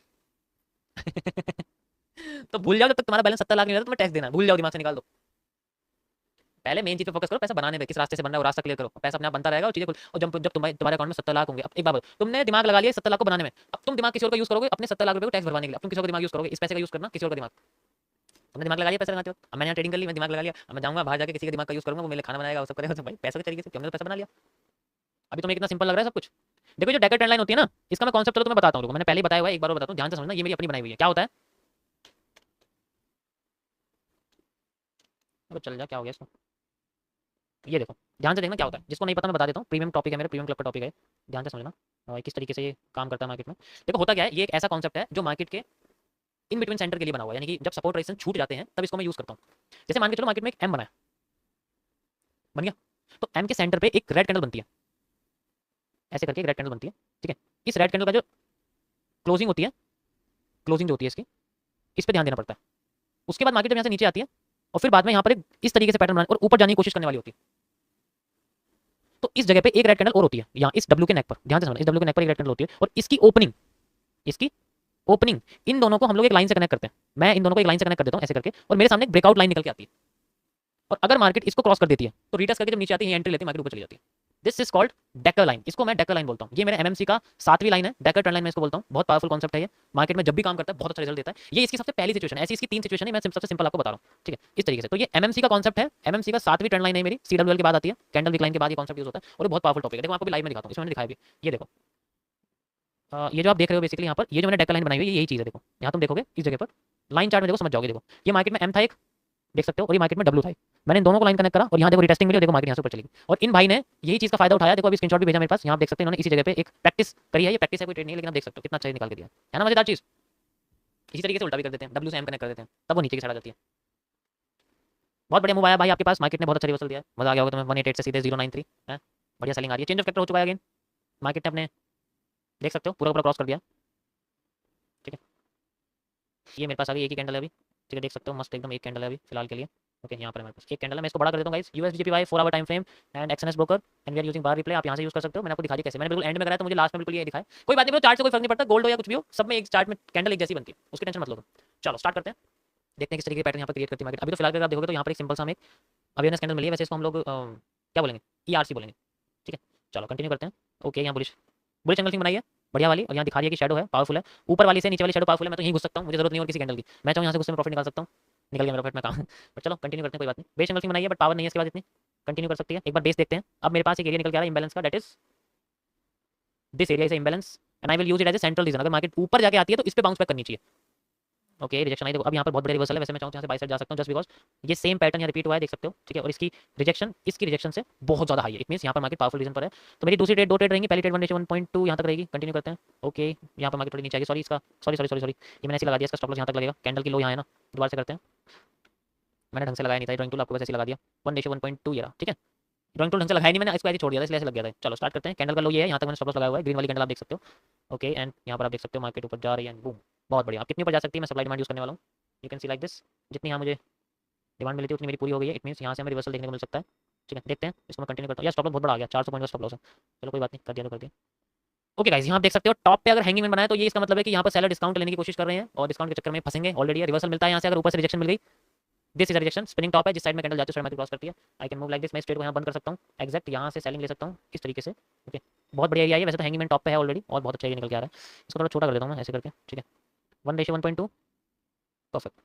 तो भूल जाओ, जब तक तुम्हारा बैलेंस 70 लाख नहीं रहता तुम्हें टैक्स देना, भूल जाओ, दिमाग से निकाल दो। पहले मेन चीज पे फोकस करो, पैसा बनाने पे, किस रास्ते से बन रहा है वो रास्ता क्लियर करो, पैसा अपने आप बनता रहेगा और चीजें और जब तुम्हारे अकाउंट में 70 लाख होंगे। अब एक बात, तुमने दिमाग लगा लिया 70 लाख को बनाने में, अब तुम दिमाग किसी और का यूज करोगे अपने 70 लाख रुपए को टैक्स भरवाने के लिए। अब तुम किसी और का दिमाग यूज करोगे, इस पैसे का यूज करना किसी और का दिमाग। तुमने दिमाग लगा लिया पैसे लगाते हो, अब मैंने यहाँ ट्रेडिंग कर ली, मैं दिमाग लगा लिया, अब मैं जाऊंगा बाहर जाके किसी के दिमाग का यूज करूंगा, वो मेरे खाना बनाएगा, वो सब करेगा, तो भाई पैसे के तरीके से हमने तो पैसा बना लिया। अभी तुम्हें कितना सिंपल लग रहा है सब कुछ। देखो जो डेकर ट्रेंड लाइन होती है ना, इसका मैं कॉन्सेप्ट तुम्हें बताता हूँ, मैंने पहले ही बताया हुआ है, एक बार और बताता हूँ, ध्यान से समझना, ये मेरी अपनी बनाई हुई है। क्या होता है, चल जा, क्या हो गया इसको, ये देखो ध्यान से देखना क्या होता है, जिसको नहीं पता मैं बता देता हूँ, प्रीमियम टॉपिक है मेरे, प्रीमियम क्लब का टॉपिक है, ध्यान से समझना किस तरीके से ये काम करता है मार्केट में। देखो होता क्या है, ये एक ऐसा कॉन्सेप्ट है जो मार्केट के इन बिटवीन सेंटर के लिए बना हुआ है, यानी कि जब सपोर्ट रेजिस्टेंस छूट जाते हैं तब इसको मैं यूज करता हूँ। जैसे मान के चलो मार्केट में एक एम बना है, बन गया, तो एम के सेंटर पे एक रेड कैंडल बनती है, ऐसे करके एक रेड कैंडल बनती है, ठीक है। इस रेड कैंडल का जो क्लोजिंग होती है, क्लोजिंग जो होती है इसकी, इस पर ध्यान देना पड़ता है। उसके बाद मार्केट जब यहाँ से नीचे आती है और फिर बाद में यहाँ पर इस तरीके से पैटर्न बनाने और ऊपर जाने की कोशिश करने वाली होती है, तो इस जगह पे एक रेड कैंडल और होती है, यहाँ इस डब्ल्यू के नेक पर, ध्यान से समझना, इस डब्ल्यू के नेक पर एक रेड कैंडल होती है और इसकी ओपनिंग, इसकी ओपनिंग, इन दोनों को हम लोग एक लाइन से कनेक्ट करते हैं, मैं इन दोनों को एक लाइन से कनेक्ट कर देता हूँ ऐसे करके, और मेरे सामने एक ब्रेकआउट लाइन निकल के आती है, और अगर मार्केट इसको क्रॉस कर देती है तो रिटेस्ट करके जब नीचे आती है एंट्री लेती है, मार्केट ऊपर चली जाती है। This is called decker line, इसको मैं डेकर लाइन बोलता हूँ। ये मेरे एमएमसी का 7वीं लाइन है, डेकर ट्रेंड लाइन मैं इसको बोलता हूँ। बहुत पावरफुल कॉन्सेप्ट है ये, मार्केट में जब भी काम करता है बहुत अच्छा रिजल्ट देता है। ये इसकी सबसे पहली सिचुएशन है, ऐसी इसकी 3 सिचुएशन है, मैं सबसे सिंपल आपको बता रहा हूँ, ठीक है, इस तरीके से। तो ये एमएमसी का कॉन्सेप्ट है, एमएमसी का 7वीं ट्रेंड लाइन है मेरी, सीडब्ल्यूएल के बाद आती है, कैंडल विक लाइन के बाद ये कॉन्सेप्ट यूज होता है और ये बहुत पावरफुल टॉपिक है। देखो आपको भी लाइव में दिखाता हूँ, इसमें मैंने दिखाया भी, ये देखो ये जो आप देख रहे हो बेसिकली यहाँ पर, ये जो मैंने डेकर लाइन बनाई हुई है यही चीज़ है। देखो यहाँ तुम देखोगे इस जगह पर लाइन चार्ट में देखो समझ जाओगे। देखो ये मार्केट में एम था एक, देख सकते हो, और ये मार्केट में डब्ल्यू था। मैंने इन दोनों को लाइन कनेक्ट करा और यहाँ देखो रिटेस्टिंग मिली और देखो मार्केट यहाँ से ऊपर चली गई। और इन भाई ने यही चीज़ का फायदा उठाया, देखो अभी स्क्रीनशॉट भी भेजा मेरे पास, यहाँ देख सकते हैं इन्होंने इसी जगह पे एक प्रैक्टिस करी है, ये प्रैक्टिस है कोई ट्रेड नहीं है, लेकिन आप देख सकते हो कितना अच्छा निकाल के दिया है ना, मजेदार चीज़। इसी तरीके से उल्टा भी कर देते हैं, डब्ल्यू से एम कनेक्ट कर देते हैं, तब वो नीचे की साइड आ जाती है। बहुत बढ़िया मूव आया भाई आपके पास, मार्केट ने बहुत अच्छा रिवर्सल दिया है, मजा आ गया होगा तुम्हें, 188 से सीधे 093 है, बढ़िया सेलिंग आ रही है, चेंज ऑफ फैक्टर हो चुका है अगेन, मार्केट ने अपने देख सकते हो पूरा पूरा क्रॉस कर दिया, ठीक है। ये मेरे पास अभी एक ही कैंडल है अभी, ठीक है, देख सकते हो मस्त एकदम एक कैंडल है अभी फिलहाल के लिए, ओके। यहाँ पर हमारे पास एक कैंडल है, मैं इसको बड़ा कर देता हूँ guys, USGPY 4 hour time frame and Exness broker and we are using bar replay, आप यहाँ से यूज कर सकते हो। मैंने आपको दिखा दिया कैसे, मैंने बिल्कुल एंड में कराया तो मुझे लास्ट में बिल्कुल ये दिखाया, कोई बात नहीं, चार्ट से कोई फर्क नहीं पड़ता, गोल्ड हो या कुछ भी हो, सब में एक चार्ट में कैंडल एक जैसी बनती है, उसकी टेंशन मत लो। चलो स्टार्ट करते हैं, देखते हैं किस तरीके का पैटर्न यहाँ पर क्रिएट करती है मार्केट। अभी तो फिलहाल अगर आप देखोगे तो यहाँ पर एक सिंपल सा हमें अवेयरनेस कैंडल मिली है, वैसे इसको हम लोग क्या बोलेंगे, ईआरसी बोलेंगे, ठीक है। चलो कंटिन्यू करते हैं, ओके। यहाँ बुलिश बुलिश एंगल बनाई है बढ़िया वाली, और यहाँ दिखा रही है कि शैडो है, पावरफुल है, ऊपर वाली से नीचे वाली शैडो पावरफुल है, मैं तो यहीं घुस सकता हूँ, मुझे जरूरत नहीं और किसी कैंडल की, मैं चाहूँ यहाँ से गुस्से में प्रॉफिट निकाल सकता हूँ, निकल गया मेरा प्रॉफिट में काम। बट चलो कंटिन्यू करते हैं, कोई बात नहीं, बेस एंगल बनाई है बट पावर नहीं है इसके बाद इतनी, कंटिन्यू कर सकती है। एक बार बेस देखते हैं, अब मेरे पास एक एरिया निकल के आ रहा है इंबैलेंस का, that is this area is imbalance and I will use it as a central region. अगर मार्केट ऊपर जाके आती है तो इस पे बाउंस बैक करनी चाहिए, ओके। रिजेक्शन आई, देखो अब यहाँ पर बहुत बड़ा रिवर्सल है, वैसे मैं चाहूँ यहाँ से बाय साइड जा सकता हूँ जस्ट बिकॉज ये सेम पैटर्न यहाँ रिपीट हुआ है, देख सकते हो, ठीक है। और इसकी रिजेक्शन से बहुत ज्यादा हाई है, इट मींस यहाँ पर मार्केट पावरफुल रीजन पर है। तो मेरी दूसरी ट्रेड 2 ट्रेड रहेंगी, पहली ट्रेड 1.2 यहाँ तक रहेगी, कंटिन्यू करते हैं, ओके। यहाँ पर मार्केट थोड़ी नीचे आएगी, सॉरी इसका सॉरी ये मैंने ऐसे लगा दिया, इसका स्टॉप लॉस यहाँ तक लगेगा, कैंडल की लो यहाँ है ना, दोबारा से करते हैं, मैंने ढंग से लगाया नहीं था ड्राइंग टूल, आपको वैसे ही लगा दिया 1:1.2 ये रहा, ठीक है। ड्राइंग टूल ढंग से लगाया नहीं मैंने, इसको ऐसे छोड़ दिया था इसलिए ऐसे लग गया था। चलो स्टार्ट करते हैं, कैंडल का लो ये है, यहाँ तक मैंने स्टॉप लॉस लगाया हुआ है, ग्रीन वाली कैंडल आप देख सकते हो, ओके। एंड यहाँ पर आप देख सकते हो मार्केट ऊपर जा रही है, बूम, बहुत बढ़िया। आप कितनी ऊपर जा सकती है, मैं सप्लाई डिमांड यूज करने वाला हूँ, you can see like this, जितनी यहाँ मुझे डिमांड मिली थी उतनी मेरी पूरी हो गई है, इट मींस यहाँ से हमें रिवर्सल देखने को मिल सकता है, ठीक है। देखते हैं इसको मैं कंटिन्यू करता हूँ, यार स्टॉप लॉस बहुत बड़ा आ गया, 400 पॉइंट का स्टॉप लॉस है, चलो कोई बात नहीं, कर दिया तो कर दिया, ओके गाइस। यहाँ आप देख सकते हो टॉप पे अगर हैंगिंग मैन बनाया तो ये इसका मतलब है कि यहाँ पर सेलर डिस्काउंट लेने की कोशिश कर रहे हैं और डिस्काउंट के चक्कर में फंसेंगे ऑलरेडी, रिवर्सल मिलता है यहाँ से, अगर ऊपर से रिजेक्शन मिल गई, this is rejection, spinning top है, जिस साइड में कैंडल जाती है मार्केट क्रॉस करती है, I can move like this, मैं स्ट्रेट को यहाँ बंद कर सकता हूँ, एग्जैक्ट यहाँ से सेलिंग ले सकता हूँ इस तरीके से, ओके। बहुत बढ़िया एरिया है, वैसे तो हैंगिंग मैन टॉप पे है ऑलरेडी और बहुत अच्छा एरिया निकल के आ रहा है, इसको थोड़ा छोटा कर देता हूँ मैं ऐसे करके, ठीक है। 1:1.2 परफेक्ट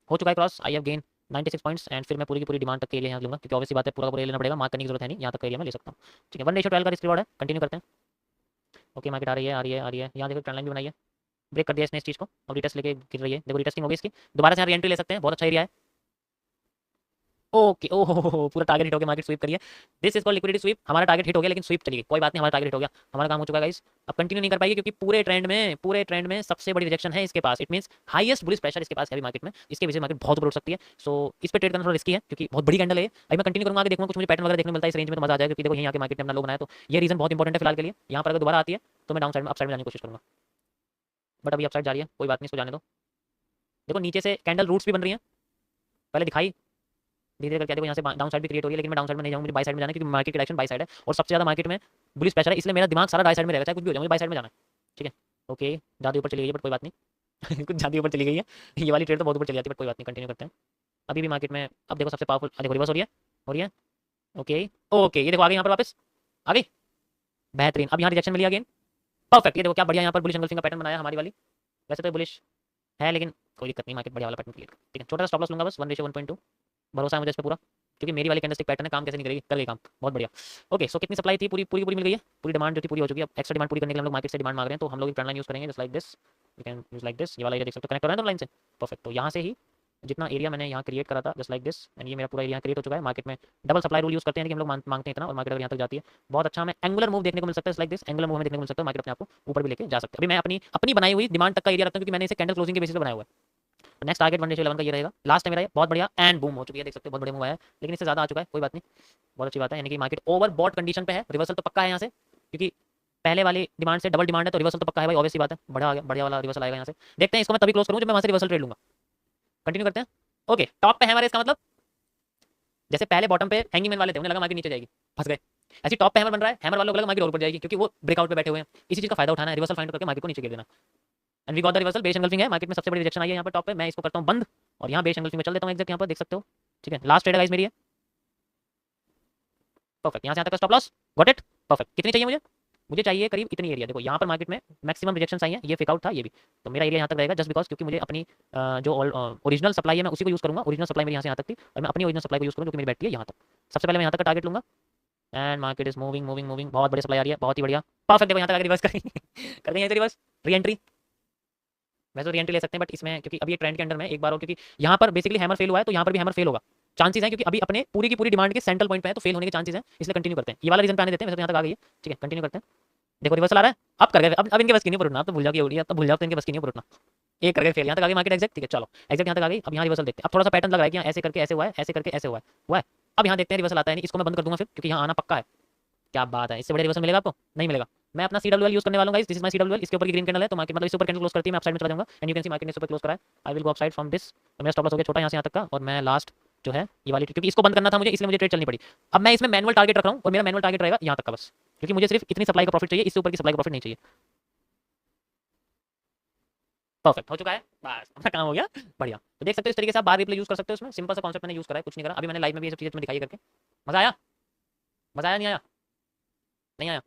हो चुका है cross, I have gain 96 points and फिर मैं पूरी की पूरी डिमांड तक के एरिया यहाँ लूंगा, क्योंकि ऑब्वियसली बात है पूरा पूरा लेना पड़ेगा, मार्क करने की जरूरत है नहीं, यहाँ तक का एरिया मैं ले सकता हूँ, ठीक है। 1:12 का रिस्क रिवॉर्ड है, कंटिन्यू करते हैं, ओके। मार्केट आ रही है, यहाँ देखो ट्रेंड लाइन भी बनाई है, ब्रेक कर दिया इसने इस चीज़ को, और रिटेस्ट लेके गिर रही है, देखो रिटेस्टिंग हो गई इसकी, दोबारा से यहाँ एंट्री ले सकते हैं, बहुत अच्छा एरिया है, ओके। ओहो पूरा टारगेट हिट हो गया, मार्केट स्वीप करिए, this is called liquidity SVEEP, हमारा टारगेट हिट हो गया लेकिन स्वीप चली गई, कोई बात नहीं, हमारा टारगेट हिट हो गया, हमारा काम हो चुका है गाइस। अब कंटिन्यू नहीं कर पाएगी क्योंकि पूरे ट्रेंड में सबसे बड़ी रिजेक्शन है इसके पास, it means highest bullish pressure इसके पास है अभी मार्केट में, इसके वजह से मार्केट बहुत ऊपर उठ सकती है, सो इस पे ट्रेड करना थोड़ा रिस्की है क्योंकि बहुत बड़ी कैंडल है। अभी मैं कंटिन्यू करूंगा, आगे देखूंगा कुछ मुझे पैटर्न वगैरह देखने को मिलता है इस रेंज में तो मजा आ जाएगा, क्योंकि देखो यहाँ के मार्केट ने अपना लो बनाया, तो ये रीजन बहुत इंपॉर्टेंट है फिलहाल के लिए। यहाँ पर अगर दोबारा आती है तो मैं डाउन साइड में अप साइड में जाने की कोशिश करूंगा, बट अभी अप साइड जा रही है, कोई बात नहीं, इसको जाने दो। देखो नीचे से कैंडल रूट्स भी बन रही है, पहले दिखाई धीरे धीरे करके देखो यहाँ से डाउन साइड भी क्रिएट हो रही है, लेकिन मैं डाउन साइड में नहीं जाऊँगा, मुझे बाई साइड में जाना है क्योंकि मार्केट की डायरेक्शन बाई साइड है और सबसे ज़्यादा मार्केट में बुलिश प्रेशर है, इसलिए मेरा दिमाग सारा बाई साइड में रहेगा, चाहे कुछ भी हो जाए मुझे बाई साइड में जाना है, ठीक है। ओके ज़्यादा ऊपर चली गई है बट कोई बात नहीं कुछ ज़्यादा ऊपर चली गई है, ये वाली ट्रेड तो बहुत ऊपर चली जाती है बट कोई बात नहीं, कंटिन्यू करते हैं। अभी भी मार्केट में अब देखो सबसे पावरफुल, देखो रिवर्स हो रही है, ओके ओके, ये देखो आगे यहाँ पर वापस आ गई, बेहतरीन। अब यहाँ रिजेक्शन मिली अगेन, परफेक्ट, ये देखो क्या बढ़िया यहाँ पर बुलिश एंगल्फिंग का पैटर्न बनाया हमारी वाली, वैसे तो बुलिश है लेकिन कोई दिक्कत नहीं, मार्केट बढ़िया वाला पैटर्न क्रिएट, ठीक है। छोटा सा स्टॉप लॉस लूंगा बस 1:1.2, भरोसा है मुझे इस पर पूरा, क्योंकि मेरी वाली कैंडलस्टिक पैटर्न है, काम कैसे नहीं करेगी, कर गई काम, बहुत बढ़िया। ओके सो कितनी सप्लाई थी, पूरी मिल गई है, पूरी डिमांड जो थी पूरी हो चुकी है। अब एक्स्ट्रा डिमांड पूरी करने के लिए हम लोग मार्केट से डिमांड मांग रहे हैं, तो हम लोग ट्रेंड लाइन यूज करेंगे just like this, you can use like this, ये वाला एरिया देख सकते हो, कनेक्ट हो रहा है ना लाइन से, परफेक्ट। तो यहाँ से ही जितना एरिया मैंने यहाँ क्रिएट करा था जस्ट लाइक दिस, एंड ये मेरा पूरा एरिया क्रिएट हो चुका है। मार्केट में डबल सप्लाई रूल यूज करते हैं कि हम लोग मांगते हैं इतना और मार्केट अगर यहाँ तक जाती है बहुत अच्छा हमें एंगुलर मूव देखने को मिल सकता है। लाइक दिस एंगुलर मूव हमें देखने को मिल सकता है, मार्केट अपने आप को ऊपर भी लेके जा सकता है। अभी मैं अपनी अपनी बनाई हुई डिमांड तक का एरिया रखता हूँ क्योंकि मैंने इसे कैंडल क्लोजिंग के बेसिस पे बनाया हुआ है। नेक्स्ट टारगेट 1:11 का ये रहेगा, लास्ट है मेरा ये, बहुत बढ़िया एंड बूम हो चुकी है, देख सकते हो बहुत बढ़िया मूव आया है, लेकिन इससे ज्यादा आ चुका है, कोई बात नहीं, बहुत अच्छी बात है। यानी कि मार्केट ओवर बॉट कंडीशन पे है, रिवर्सल तो पक्का है यहाँ से क्योंकि पहले वाली डिमांड से डबल डिमांड है, तो रिवर्सल तो पक्का है भाई, ऑब्वियस सी बात है, बढ़िया आ गया, बढ़िया वाला रिवर्सल आएगा यहाँ से। देखते हैं इसको मैं तभी क्लोज करूँ जब मैं वहाँ से रिवर्सल ट्रेड लूंगा। कंटिन्यू करते हैं। ओके, टॉप पे है हमारे, इसका मतलब जैसे पहले बॉटम पे हैंगिंग मैन वाले थे, उन्हें लगा मार्केट नीचे जाएगी, फंस गए। ऐसी टॉप पे हैमर बन रहा है, हैमर वालों को लगा मार्केट ऊपर जाएगी क्योंकि वो ब्रेकआउट पे बैठे हुए हैं। इसी चीज का फायदा उठाना है, रिवर्सल फाइंड करके मार्केट को नीचे गिर देना। And we got the reversal, base engulfing है, मार्केट में सबसे बड़ी रिजेक्शन आई है यहाँ पर टॉप पे, मैं इसको करता हूँ बंद और यहाँ बेस एंगल्फिंग में चल देता हूँ एग्जैक्ट यहाँ पर, देख सकते हो। ठीक है, लास्ट ट्रेड गाइस मेरी है, परफेक्ट, यहाँ से यहाँ तक stop loss, got it, perfect. कितनी चाहिए मुझे? मुझे चाहिए करीब इतनी एरिया, देखो यहाँ पर मार्केट में मैक्सिमम रिजेक्शन आई है, ये फेक आउट था ये भी, तो मेरा एरिया यहाँ तक रहेगा जस्ट बिकॉज क्योंकि मुझे अपनी जो ओरिजिनल सप्लाई है मैं उसी को यूज करूंगा। ओरिजिनल सप्लाई मेरी यहाँ से यहाँ तक थी और मैं अपनी ओरिजिनल सप्लाई को यूज करूँगा क्योंकि मेरी बैठती है यहाँ तक। सबसे पहले मैं यहाँ तक का टारगेट लूंगा and market is moving moving moving, बहुत बड़ी सप्लाई आ रही है, बहुत ही बढ़िया, परफेक्ट। देखो यहाँ तक आगे रिवर्स कर कर गई यहाँ से रिवर्स, री एंट्री, वैसे तो री एंट्री ले सकते हैं बट इसमें क्योंकि अभी एक ट्रेंड के अंडर में एक बार हो, क्योंकि यहाँ पर बेसिकली हैमर फेल हुआ है तो यहाँ पर भी हैमर फेल होगा, चांसेस हैं क्योंकि अभी अपने पूरी की पूरी डिमांड के सेंट्रल पॉइंट पे है तो फेल होने के चांसेस हैं, इसलिए कंटिन्यू करते हैं। ये वाला रीजन पे आने देते हैं, वैसे तो यहाँ तक आ गई है, ठीक है कंटिन्यू करते हैं। देखो रिवर्सल आ रहा है, अब कर गए, अब इनके बस की नहीं ऊपर उठना, अब तो भूल जाओ कि उड़ी, अब तो भूल जाओ तो इनके बस की नहीं ऊपर उठना, एक करके फेल, यहाँ तक आ गई मार्केट एग्जैक्ट, ठीक है चलो एग्जैक्ट यहाँ तक आ गई। अब यहाँ रिवर्सल देखते हैं, अब थोड़ा सा पैटर्न लग रहा है कि यहाँ ऐसे करके ऐसे हुआ है, ऐसे करके ऐसे हुआ है। अब यहाँ देखते हैं रिवर्सल आता है नहीं, इसको मैं बंद कर दूंगा फिर क्योंकि यहाँ आना पक्का है। क्या बात है, इससे बड़े रिवर्सल मिलेगा आपको? नहीं मिलेगा। मैं अपना CWL यूज करने वाला हूं guys, this is my CWL, इसके ऊपर की ग्रीन कैंडल है तो मार्केट मतलब इसके ऊपर कैंडल क्लोज करती है, मैं अपसाइड में चला जाऊंगा and you can see market ने ऊपर क्लोज करा है। I will go upside from this, तो मेरा स्टॉप लॉस हो गया छोटा यहाँ से यहाँ तक का और मैं लास्ट जो है ये वाली, क्योंकि इसको बंद करना था मुझे इसलिए मुझे ट्रेड चलनी पड़ी। अब मैं इसमें मैनुअल टारगेट रख रहा हूँ और मेरा मैनुअल टारगेट रहेगा यहाँ तक का बस, क्योंकि मुझे सिर्फ इतनी सप्लाई का प्रॉफिट चाहिए, इससे ऊपर की सप्लाई का प्रॉफिट नहीं चाहिए। परफेक्ट हो चुका है, बस अपना काम हो गया, बढ़िया। तो देख सकते हो इस तरीके से आप बार रिप्ले यूज कर सकते हो, इसमें सिंपल सा कॉन्सेप्ट मैंने यूज करा है, कुछ नहीं करा। अभी मैंने लाइव में भी ये सब चीजें तुम्हें दिखाई करके, मजा आया? मजा आया नहीं आया? नहीं आया?